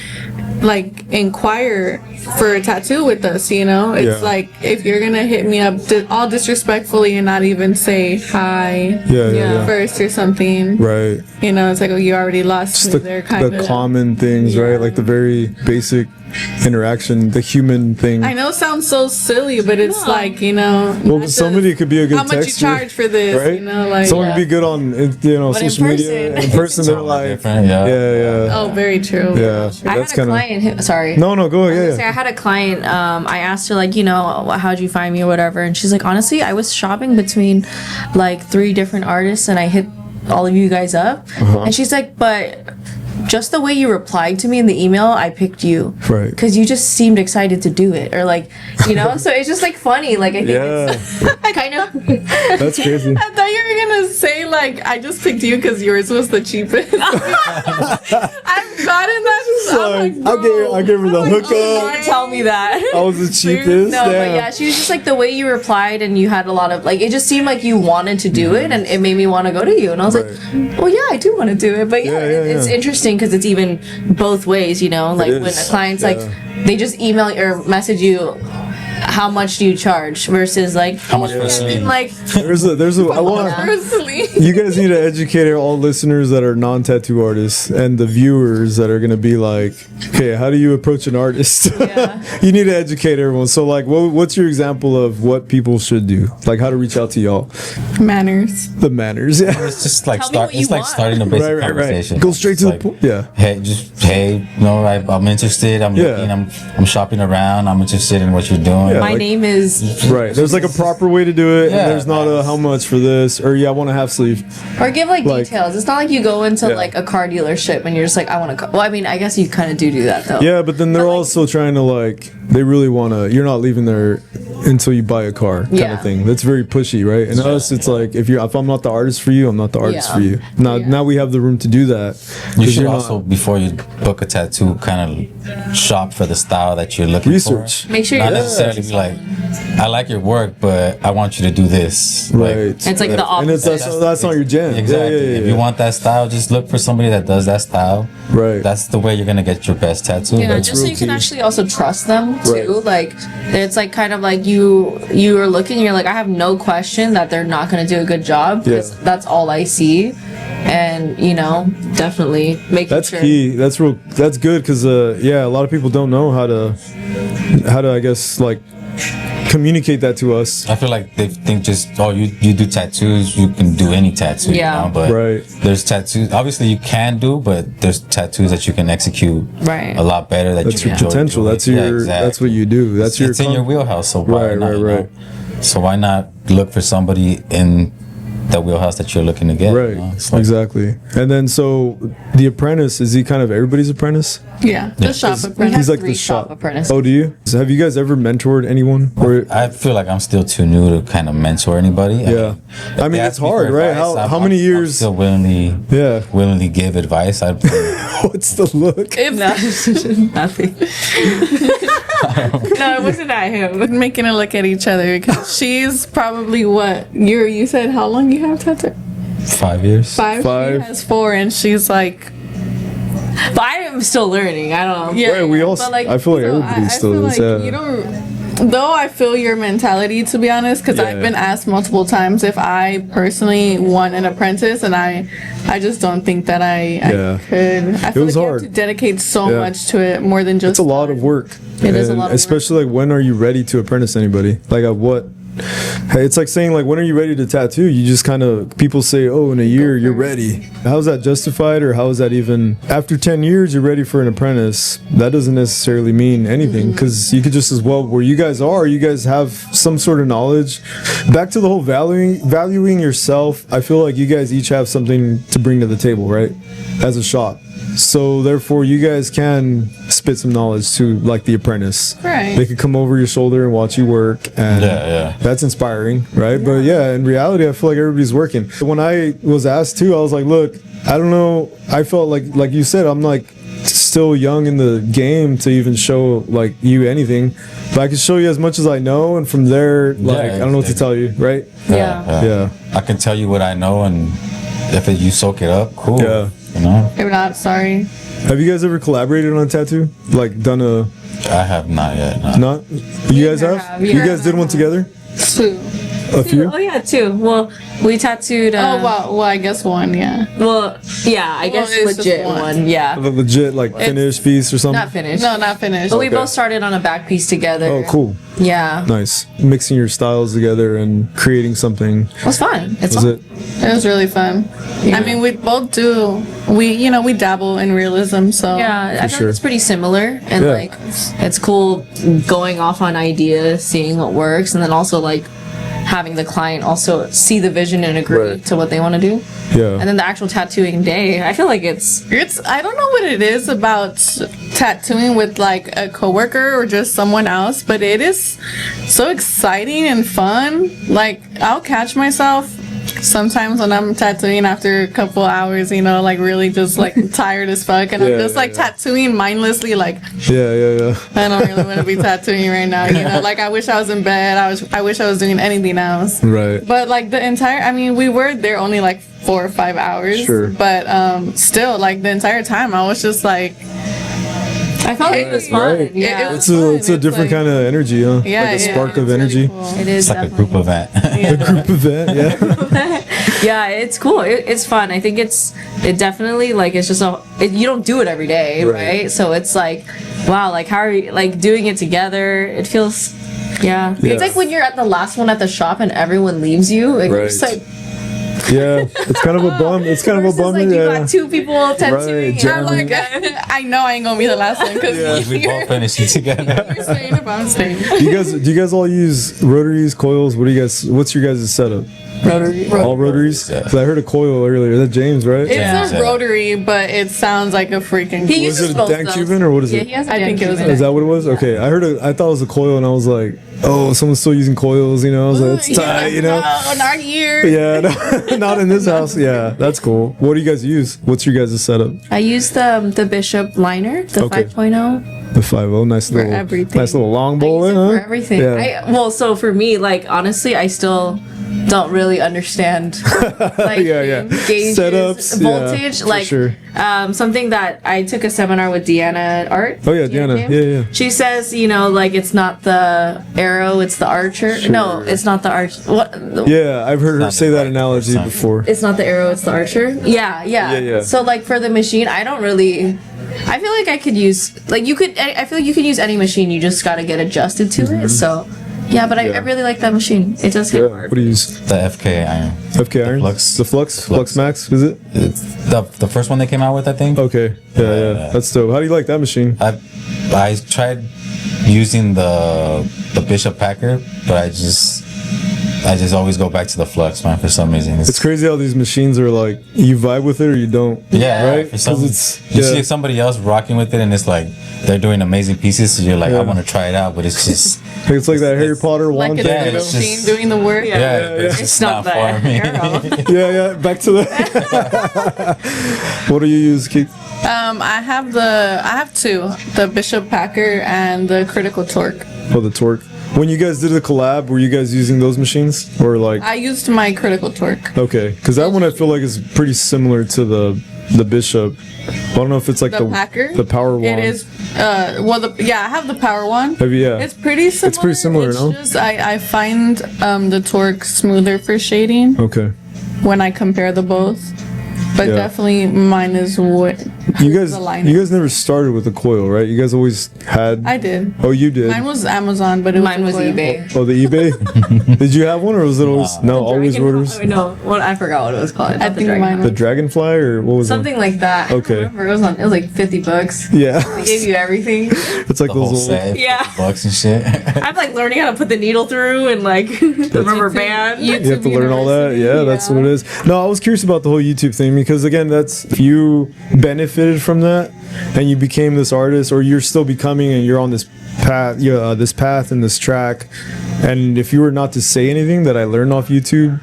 like inquire for a tattoo with us, you know. It's Yeah. like if you're gonna hit me up all disrespectfully and not even say hi Yeah. first or something, Right. you know, it's like, oh, you already lost Just me there, kind the of. common things, right? Like the very basic interaction, the human thing. I know it sounds so silly, but it's like, you know, Well, not somebody just could be a good how much you texter, charge for this, right? you know, like Someone could be good on, But in social media. person- In person, they're like, different, yeah. yeah. oh, very true. Yeah, I that's had a kind of. client. Sorry. No, go I was gonna ahead. say, I had a client. I asked her like, you know, how'd you find me or whatever, and she's like, honestly, I was shopping between like 3 different artists, and I hit all of you guys up. And she's like, but just the way you replied to me in the email, I picked you. Right. Because you just seemed excited to do it, or like, you know. So it's just like funny. Like I think Yeah, it's kind of. that's crazy. I thought you were gonna say like I just picked you because yours was the cheapest. I've gotten that. I'm like, I'll give her the Don't hookup. tell me that. I was the cheapest. No, but Damn. yeah, she was just like the way you replied, and you had a lot of like, it just seemed like you wanted to do it, and it made me want to go to you. And I was like, well, yeah, I do want to do it, but yeah, it's interesting because it's even both ways, you know. Like when a is, client's like, they just email or message you, how much do you charge versus like How much for a sleeve? like There's a. I want. Personally. You guys need to educate all listeners that are non-tattoo artists and the viewers that are gonna be like, okay, how do you approach an artist? You need to educate everyone. So like, what's your example of what people should do? Like how to reach out to y'all? Manners. The manners, yeah. It's just like Tell me what you it's like want. starting a basic Right. conversation. Go straight to It's the like, point. Yeah. Hey, you know, I'm interested. I'm Yeah. looking. I'm shopping around. I'm interested in what you're doing. Yeah. my like- name is, Right. There's like a proper way to do it, Yeah, and there's not a nice. how much for this, or yeah, I want a half sleeve. or give like Like- details. It's not like you go into Yeah. like a car dealership and you're just like, I want to. Well, I mean, I guess you kind of do that though. Yeah, but then they're also trying to like, they really want to. You're not leaving there until you buy a car kind Yeah. of thing. That's very pushy, right? And us, it's like if I'm not the artist for you, I'm not the artist Yeah. for you. Now we have the room to do that. You 'Cause should you're also, not- before you book a tattoo, kind of shop for the style that you're looking research. for. Make sure Not you're necessarily be like, I like your work, but I want you to do this. Right. It's like the And it's opposite. that's not your jam. Exactly. Yeah. If you want that style, just look for somebody that does that style. Right. That's the way you're gonna get your best tattoo. Yeah, That's just so real you can key. actually also trust them too. Right. Like it's like kind of like you are looking, you're like, I have no question that they're not gonna do a good job because Yeah. that's all I see. And definitely making That's sure. key. That's real. That's good because a lot of people don't know how to I guess like communicate that to us. I feel like they think just you do tattoos, you can do any tattoo. Yeah. You know? But Right. there's tattoos. Obviously, you can do, but there's tattoos that you can execute Right. a lot better. That's you your enjoy potential. doing. That's Yeah, your. exactly. That's what you do. That's your. It's in your wheelhouse. So why Right, not? right, you know? right. So why not look for somebody in the wheelhouse that you're looking to get? Right. You know? It's like- Exactly. And then so the apprentice, is he kind of everybody's apprentice? Yeah, the shop We apprentice. have He's like 3 the shop apprentices. Oh, do you? So have you guys ever mentored anyone? Or I feel like I'm still too new to kind of mentor anybody. yeah. if I mean, they it's ask me for hard, right? advice, How many I'm years? still willingly give advice. What's the look? Nothing. No, it wasn't at him. Making a look at each other because she's probably what you said. How long you have tattoo? 5 years. Five. Five. She has 4, and she's like, But I am still learning. I don't know. yeah. Right, we all. but, I feel like so everybody I still feel is. like Yeah. you don't. Though I feel your mentality, to be honest, because Yeah. I've been asked multiple times if I personally want an apprentice, and I just don't think that I Yeah. could. I feel was like you hard. have to dedicate so Yeah. much to it, more than just. It's a lot of work. It is a And lot of work. especially like when are you ready to apprentice anybody? Like at what? Hey, it's like saying like when are you ready to tattoo? You just kind of people say, oh, in a year you're ready. How's that justified, or how is that even? After 10 years you're ready for an apprentice. That doesn't necessarily mean anything because you could just as well where you guys are. You guys have some sort of knowledge. Back to the whole valuing yourself. I feel like you guys each have something to bring to the table, right? As a shop. So therefore, you guys can spit some knowledge to like the apprentice. Right. They could come over your shoulder and watch you work, and Yeah. that's inspiring, right? But yeah, in reality, I feel like everybody's working. When I was asked too, I was like, look, I don't know. I felt like you said, I'm like still young in the game to even show like you anything, but I can show you as much as I know, and from there, like I don't know what to tell you, right? Yeah. Yeah. I can tell you what I know, and if you soak it up, cool. Yeah. You know, If not, sorry. Have you guys ever collaborated on a tattoo? Like done a I have not yet. No. not? You guys never have? have. You Yeah. guys did one together? 2. A few? Oh yeah, 2. Well, we tattooed. Oh well, I guess 1. Yeah. Well, yeah, I guess it's just legit one. one. Yeah, The legit like finished piece or something? not finished. No, not finished. But we Okay. both started on a back piece together. Oh, cool. Yeah, Nice. Mixing your styles together and creating something. it was fun. It's Was fun. it? It was really fun. I mean, we both do. We dabble in realism, so Yeah, I feel sure. like it's pretty similar, and Yeah. like it's cool going off on ideas, seeing what works, and then also like having the client also see the vision and agree Right. to what they want to do. Yeah. And then the actual tattooing day, I feel like it's I don't know what it is about tattooing with like a coworker or just someone else, but it is so exciting and fun. Like I'll catch myself sometimes when I'm tattooing after a couple hours, like really just like tired as fuck, and I'm Yeah, just like yeah. tattooing mindlessly, like Yeah. I don't really want to be tattooing right now, like I wish I was in bed. I wish I was doing anything else. Right. But like we were there only like 4 or 5 hours. Sure. But still, like the entire time, I was just like, I felt like it was fun. Right. Yeah, It It's a different kind of energy, huh? yeah, like a yeah, spark it's of really energy. cool. it is It's like a definitely. group event. Yeah. Group event, yeah. Yeah, it's cool. It's fun. I think it definitely like it's just you don't do it every day, Right. right? So it's like, wow, like how are you like doing it together? It feels, yeah. Yeah. It's like when you're at the last one at the shop and everyone leaves you, and you're just Right. like, Yeah. It's kind of a bum. It's kind of a versus, bummer. like you Yeah. got 2 people tattooing. Right, and I'm jamming. like, I know I ain't gonna be the last one because We both finish it together. you're staying if I'm staying. Do you guys all use rotaries, coils? What's your guys' setup? Rotary. All rotaries? Yeah. 'Cause I heard a coil earlier. Is that James, right? It's Yeah. a rotary, but it sounds like a freaking. He Was uses it a both Dan those. Cuban or what is Yeah, it? he has a I Dan think it was Cuban. Is that what it was? Okay, I thought it was a coil, and I was like, oh, someone's still using coils, you know? I was like, that's tight, you know? No, not here. Yeah, no, not in this house. Yeah, that's cool. What do you guys use? What's your guys' setup? I use the Bishop liner, the Okay. 5.0. The 5.0, nice little, everything. nice little long bowl, I use it huh? for everything. Yeah. Well, so for me, like honestly, I still don't really understand like Yeah. gauges, Setups, yeah, voltage, for like sure. something that I took a seminar with Deanna at Art. Oh, yeah, Deanna. Kim. Yeah. She says, like it's not the arrow, it's the archer. No, it's not the archer. What? Yeah, I've heard her Not say the that right analogy person. before. It's not the arrow, it's the archer. Yeah. So like for the machine, I don't really. I feel like I could use like you could. I feel like you can use any machine. You just gotta get adjusted to it. So. Yeah, but I really like that machine. It does hit Yeah. hard. What do you use? The FK iron. FK iron? Flux. The Flux? The Flux Flux. Max, is it? It's the first one they came out with, I think. Okay. Yeah. That's dope. How do you like that machine? I tried using the Bishop Packer, but I just always go back to the Flux, man, for some reason. It's crazy how these machines are like, you vibe with it or you don't. Yeah, Right? For some, 'Cause it's, you yeah. see somebody else rocking with it, and it's like they're doing amazing pieces. So you're like, Yeah. I want to try it out, but it's just It's like that Harry Potter Like wand it's thing. Yeah, the you know? it's machine just- doing the work. it's just not the for me. arrow. Yeah, back to the. What do you use, Keith? I have two, the Bishop Packer and the Critical Torque. Oh, the torque. When you guys did the collab, were you guys using those machines? Or like. I used my Critical Torque. Okay, because that one I feel like is pretty similar to the Bishop. I don't know if it's like The Packer? the power wand. It is. I have the power one. Have you, yeah. It's pretty similar. It's pretty similar, It's no? just I find the Torque smoother for shading Okay. when I compare the both. But Yeah. definitely mine is what You guys, the liner. you guys never started with a coil, right? You guys always had. I did. Oh, you did. Mine was Amazon, but it Mine was coil. eBay. Oh, the eBay. Did you have one, or was it always no? Always rotors. No, I forgot what it was called. I think mine The was. Dragonfly, or what was Something it? like that. Okay. I don't remember. It was like $50. Yeah, They gave you everything. it's like The whole those old. set, Yeah. $50 and shit. I'm like learning how to put the needle through and like the rubber band. You have to learn all that. Yeah, that's what it is. No, I was curious about the whole YouTube thing because again, that's if you benefited from that and you became this artist, or you're still becoming, and you're on this path, this path and this track. And if you were not to say anything that I learned off YouTube,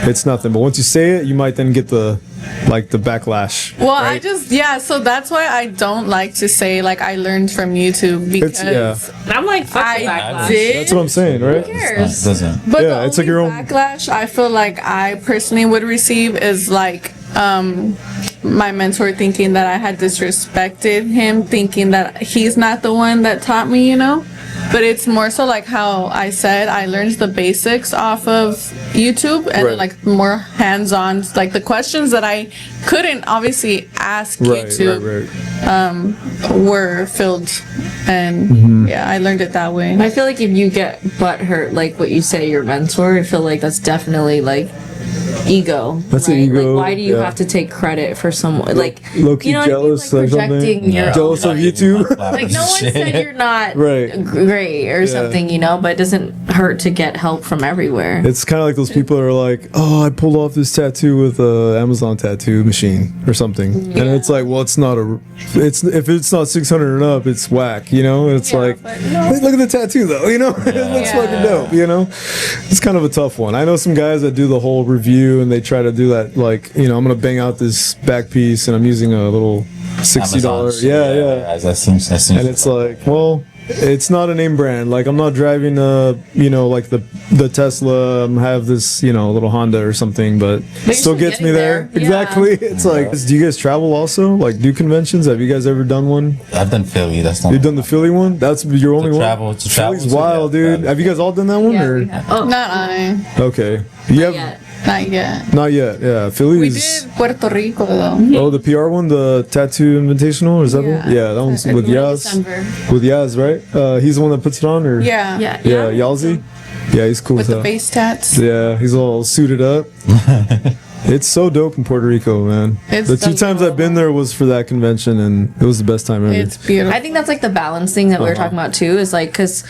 it's nothing. But once you say it, you might then get the backlash. Well, right? so that's why I don't like to say like I learned from YouTube because I'm like, fuck the I backlash. did. That's what I'm saying, right? Who cares? It doesn't. But Yeah, the it's like only your own- backlash I feel like I personally would receive is like my mentor thinking that I had disrespected him, thinking that he's not the one that taught me, But it's more so like how I said, I learned the basics off of YouTube and Right. like more hands-on, like the questions that I couldn't obviously ask Right, YouTube right. were filled, and Mm-hmm. yeah, I learned it that way. I feel like if you get butt hurt, like what you say, your mentor, I feel like that's definitely like ego. That's an right? ego, Like, why do you yeah. have to take credit for someone? Like, Low-key you know what I mean? jealous Like or something? projecting your Jealous of YouTube? Like no one said you're not Right. great or something, but it doesn't hurt to get help from everywhere. It's kind of like those people that are like, oh, I pulled off this tattoo with a Amazon tattoo machine or something, and it's like, well, it's not if it's not 600 and up, it's whack, It's like, hey, look at the tattoo though, it looks fucking dope, It's kind of a tough one. I know some guys that do the whole review and they try to do that, like, I'm gonna bang out this back piece and I'm using a little $60, Amazon, yeah. That seems And it's like, well, it's not a name brand. Like, I'm not driving like the Tesla. I have this, little Honda or something, but it still still gets me getting there. there. Yeah. Exactly. It's like, do you guys travel also? Like, do conventions? Have you guys ever done one? I've done Philly. That's not. You've done the Philly one? That's your only one? travel- to travel Philly's to, wild, yeah, dude. yeah. Have you guys all done that one? Yeah, or? we have. Oh, Not I. Okay. You have, yeah. Not yet. Not yet. Yeah. We Philly's. did Puerto Rico though. Oh, the PR one, the Tattoo Invitational, is that the one? Yeah, that one's In with Yaz. December. With Yaz, right? He's the one that puts it on, or? Yeah. Yeah. Yeah, Yalzi? Yeah, he's cool With as the hell. face tats. Yeah, he's all suited up. It's so dope in Puerto Rico, man. It's The 2 times I've been there was for that convention, and it was the best time ever. It's beautiful. I think that's like the balance thing that we were talking about too, is like, because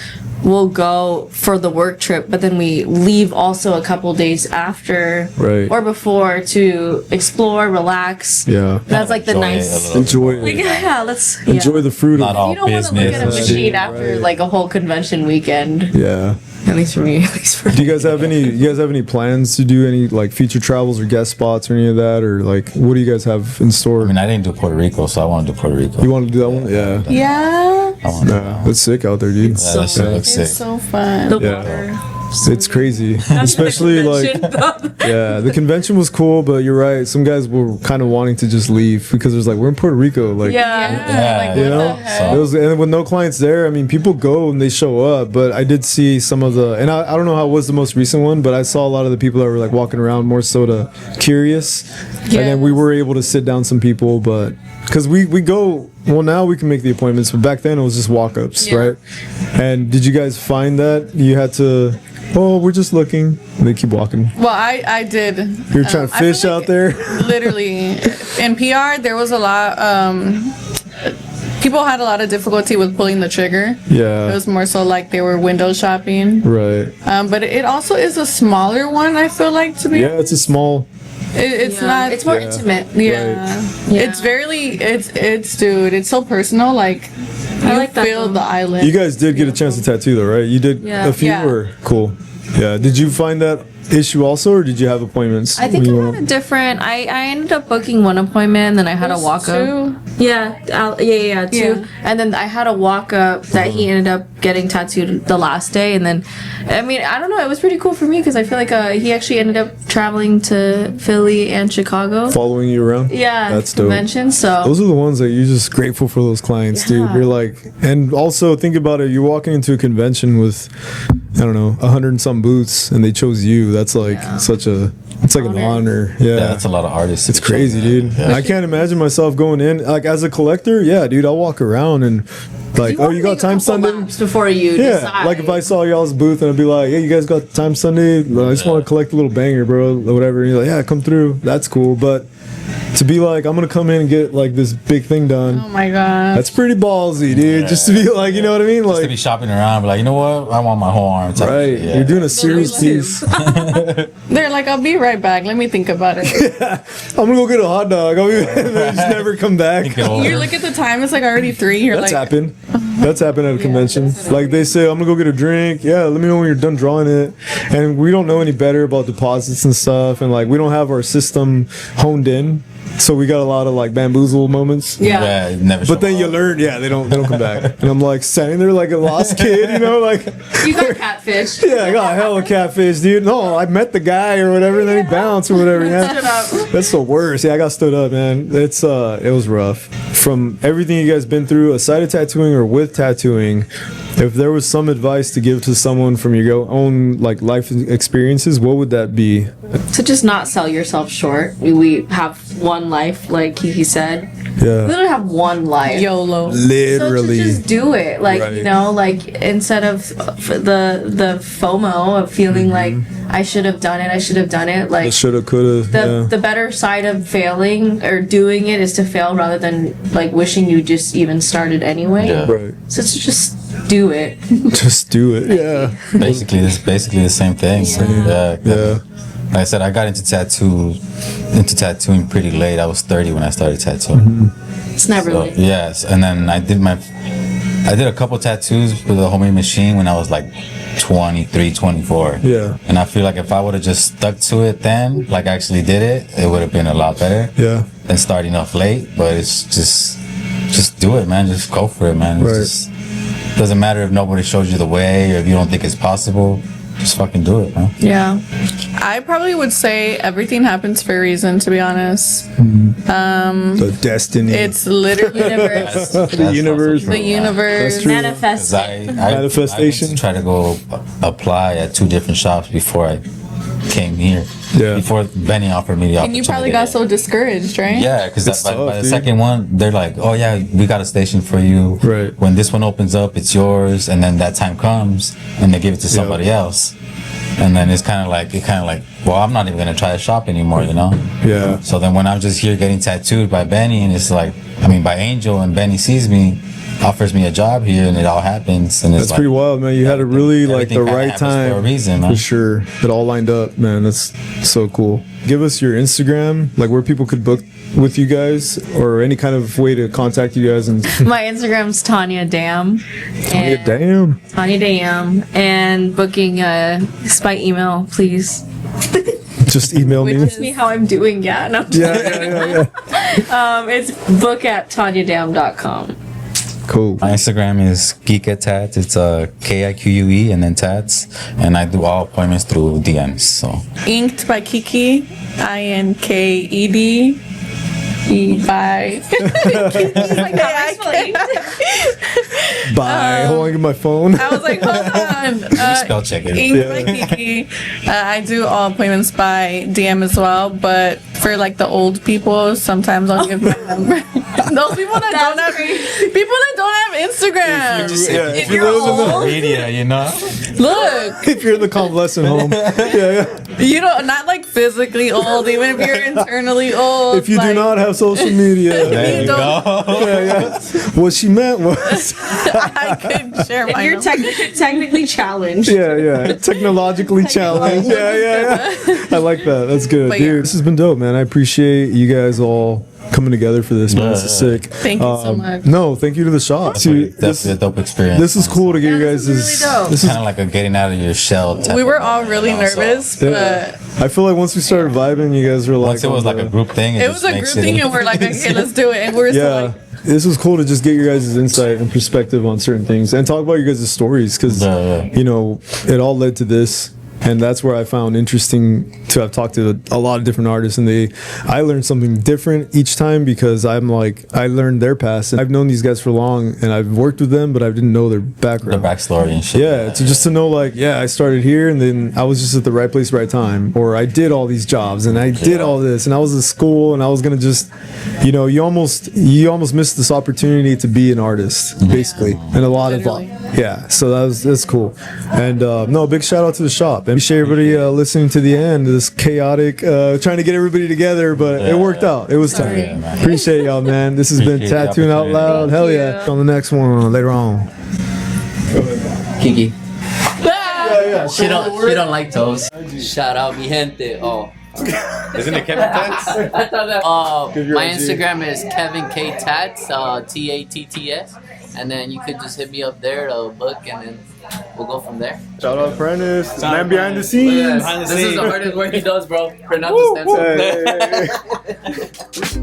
we'll go for the work trip, but then we leave also a couple days after Right. or before to explore, relax. Yeah. That's like the Enjoy it a nice. little. Enjoy Like, it. yeah, let's Enjoy the fruit Not of all You don't want to business. look at a machine after Right. like a whole convention weekend. Yeah. At least for me. At least for Do you guys have any plans to do any like feature travels or guest spots or any of that, or like what do you guys have in store? I mean, I didn't do Puerto Rico, so I want to do Puerto Rico. You want to do that one? Yeah. Yeah. I want to do Yeah, it's sick out there, dude. that. That shit looks sick. It's so fun. the Yeah. water. It's crazy, especially like yeah, the convention was cool, but you're right. Some guys were kind of wanting to just leave because there's like we're in Puerto Rico, like Yeah, you know. So- It was, and with no clients there, I mean, people go and they show up. But I did see some of the, and I don't know how it was the most recent one, but I saw a lot of the people that were like walking around more so to curious, and then we were able to sit down some people, but because we go. Well, now we can make the appointments, but back then it was just walk-ups, right? And did you guys find that you had to? Oh, we're just looking. And they keep walking. Well, I did. You're trying to I feel fish out there. Literally, in PR, there was a lot. People had a lot of difficulty with pulling the trigger. It Yeah. was more so like they were window shopping. Right. But it also is a smaller one. I feel like to be. Yeah, it's a small. It's not. It's more intimate. Yeah. It's very. Dude. It's so personal. Like you like that feel though. the island. You guys did get a chance to tattoo though, right? You did Yeah. a few. Yeah. Or cool. Yeah. Did you find that issue also, or did you have appointments? I think when you I went? had a different. I ended up booking one appointment, then I had a walk up. Two. Yeah, two. Yeah. And then I had a walk up that he ended up getting tattooed the last day, and then, I mean, I don't know, it was pretty cool for me because I feel like he actually ended up traveling to Philly and Chicago. Following you around. Yeah, That's dope. convention. So Those are the ones that you're just grateful for those clients, dude. Yeah. You're like, and also think about it. You're walking into a convention with, I don't know, 100 and some booths, and they chose you. That's like it's like an honor. Yeah. Yeah, that's a lot of artists. It's crazy, dude. Yeah. I can't imagine myself going in like as a collector. Yeah, dude, I'll walk around and like, oh, you got time Sunday? before you Yeah, decide. like if I saw y'all's booth and I'd be like, "Hey, you guys got time Sunday? I just want to collect a little banger, bro, or whatever." And you're like, "Yeah, come through. That's cool." But to be like, I'm gonna come in and get like this big thing done. Oh my god. That's pretty ballsy, dude. Just to be like, you know what I mean? Just to be Like, shopping around, be like, you know what? I want my whole arm. type of right? shit, yeah. You're doing a serious piece. They're like, I'll be right back. Let me think about it. I'm gonna go get a hot dog. I'll be, just never come back. Think it over. You look at the time. It's like already 3. You're That's like, happened. That's happened at a convention. Like they say, I'm gonna go get a drink. Yeah, let me know when you're done drawing it. And we don't know any better about deposits and stuff. And like we don't have our system honed in, so we got a lot of like bamboozle moments. yeah. it never. But then show you up. learn, yeah, they don't come back. And I'm like standing there like a lost kid, you know, like You got catfish. yeah, I got hella catfish, dude. No, I met the guy or whatever, and then he bounced or whatever. Yeah, that's the worst. Yeah, I got stood up, man. It was rough. From everything you guys been through, aside of tattooing or with tattooing, if there was some advice to give to someone from your own like life experiences, what would that be? To just not sell yourself short. We have one life, like he said. We Yeah, literally have one life. YOLO. literally. So to just do it, like Right. you know, like instead of the FOMO of feeling like I should have done it, like Shoulda, coulda. the better side of failing or doing it is to fail rather than like wishing you just even started anyway. Yeah. Right. So to just do it. Just do it. Yeah. Basically, it's basically the same thing. Yeah. Yeah. Like I said, I got into tattooing pretty late. I was 30 when I started tattooing. It's never So, late. yes, and then I did a couple tattoos with a homemade machine when I was like 23, 24. Yeah. And I feel like if I would have just stuck to it then, like actually did it, it would have been a lot better Yeah. than starting off late. But it's just do it, man. Just go for it, man. Right. It just doesn't matter if nobody shows you the way or if you don't think it's possible. Just fucking do it, man. Yeah. I probably would say everything happens for a reason, to be honest. The destiny. It's literally Universe. the universe. the universe. That's true. Manifest. I Manifestation. went to try to go apply at 2 different shops before I came here. Yeah. Before Benny offered me the And opportunity. you probably got so discouraged, right? Yeah, because It's by tough, the dude. second one, they're like, "Oh yeah, we got a station for you. Right. When this one opens up, it's yours." And then that time comes, and they give it to somebody else. And then it's kind of like, well, I'm not even gonna try to shop anymore, you know. Yeah. So then when I'm just here getting tattooed by Benny, and it's like, I mean, by Angel, and Benny sees me, offers me a job here, and it all happens. And it's That's like, pretty wild, man. You had it really like the everything kinda right happens time for a reason, for man. sure. It all lined up, man. That's so cool. Give us your Instagram, like where people could book with you guys, or any kind of way to contact you guys. And My Instagram's Tanya Dam. And damn, Tanya Dam. And booking is by email, please. just email me. Ask me how I'm doing. Yeah. No, Yeah. it's book@tanyadam.com. Cool. My Instagram is Geek at Tats. It's KIQUE and then Tats, and I do all appointments through DMs. So Inked by Kiki, INKED. By Bye. Hold on, get my phone. I was like, hold on. spell check it. Inked by Kiki. I do all appointments by DM as well, but for like the old people, sometimes I'll give my number. Those people that don't have Instagram. If you're old, Media, you know. look, if you're in the convalescent home, yeah. you know, not like physically old, even if you're internally old. If you do like, not have social media, There you don't- go. yeah. What she meant was, I could share my You're number. technically challenged. yeah, technologically challenged. Yeah. I like that. That's good, But dude. yeah. This has been dope, man. I appreciate you guys all coming together for this, man. This is sick. Thank you so much. No, thank you to the shop. See, Definitely a dope experience. this is cool to get you guys. this is really dope. This is Kind of like a getting out of your shell. Type We were of all moment, really you know, so nervous, Yeah. but I feel like once we started vibing, you guys were like, Once it was on like a the- group thing. it was just a makes group thing, and we're like, okay, let's do it. And we're still Yeah, like, this was cool to just get your guys' insight and perspective on certain things and talk about your guys' stories because Yeah. you know it all led to this. And that's where I found interesting to have talked to a lot of different artists, and I learned something different each time because I'm like, I learned their past, and I've known these guys for long, and I've worked with them, but I didn't know their the background. backstory and shit. Yeah, so just to know, like, yeah, I started here, and then I was just at the right place, right time, or I did all these jobs, and I did all this, and I was at school, and I was gonna just, you know, you almost missed this opportunity to be an artist, basically, and a lot Literally. of, yeah. So that's cool, and no, big shout out to the shop, and appreciate everybody listening to the end. This chaotic, trying to get everybody together, but it worked out. It was Sorry. time. Appreciate y'all, man. This has been Appreciate the Tattooing Out opportunity. Loud. Hell yeah! On the next one later on. Kiki. She don't like toes. Shout out mi gente. Oh. Isn't it Kevin Tats? My Instagram is Kevin K Tats, TATTS, and then you could just hit me up there to book, and then we'll go from there. Shout out Prentice, man behind the scenes. This is the hardest work he does, bro. Print out the stencil. Hey.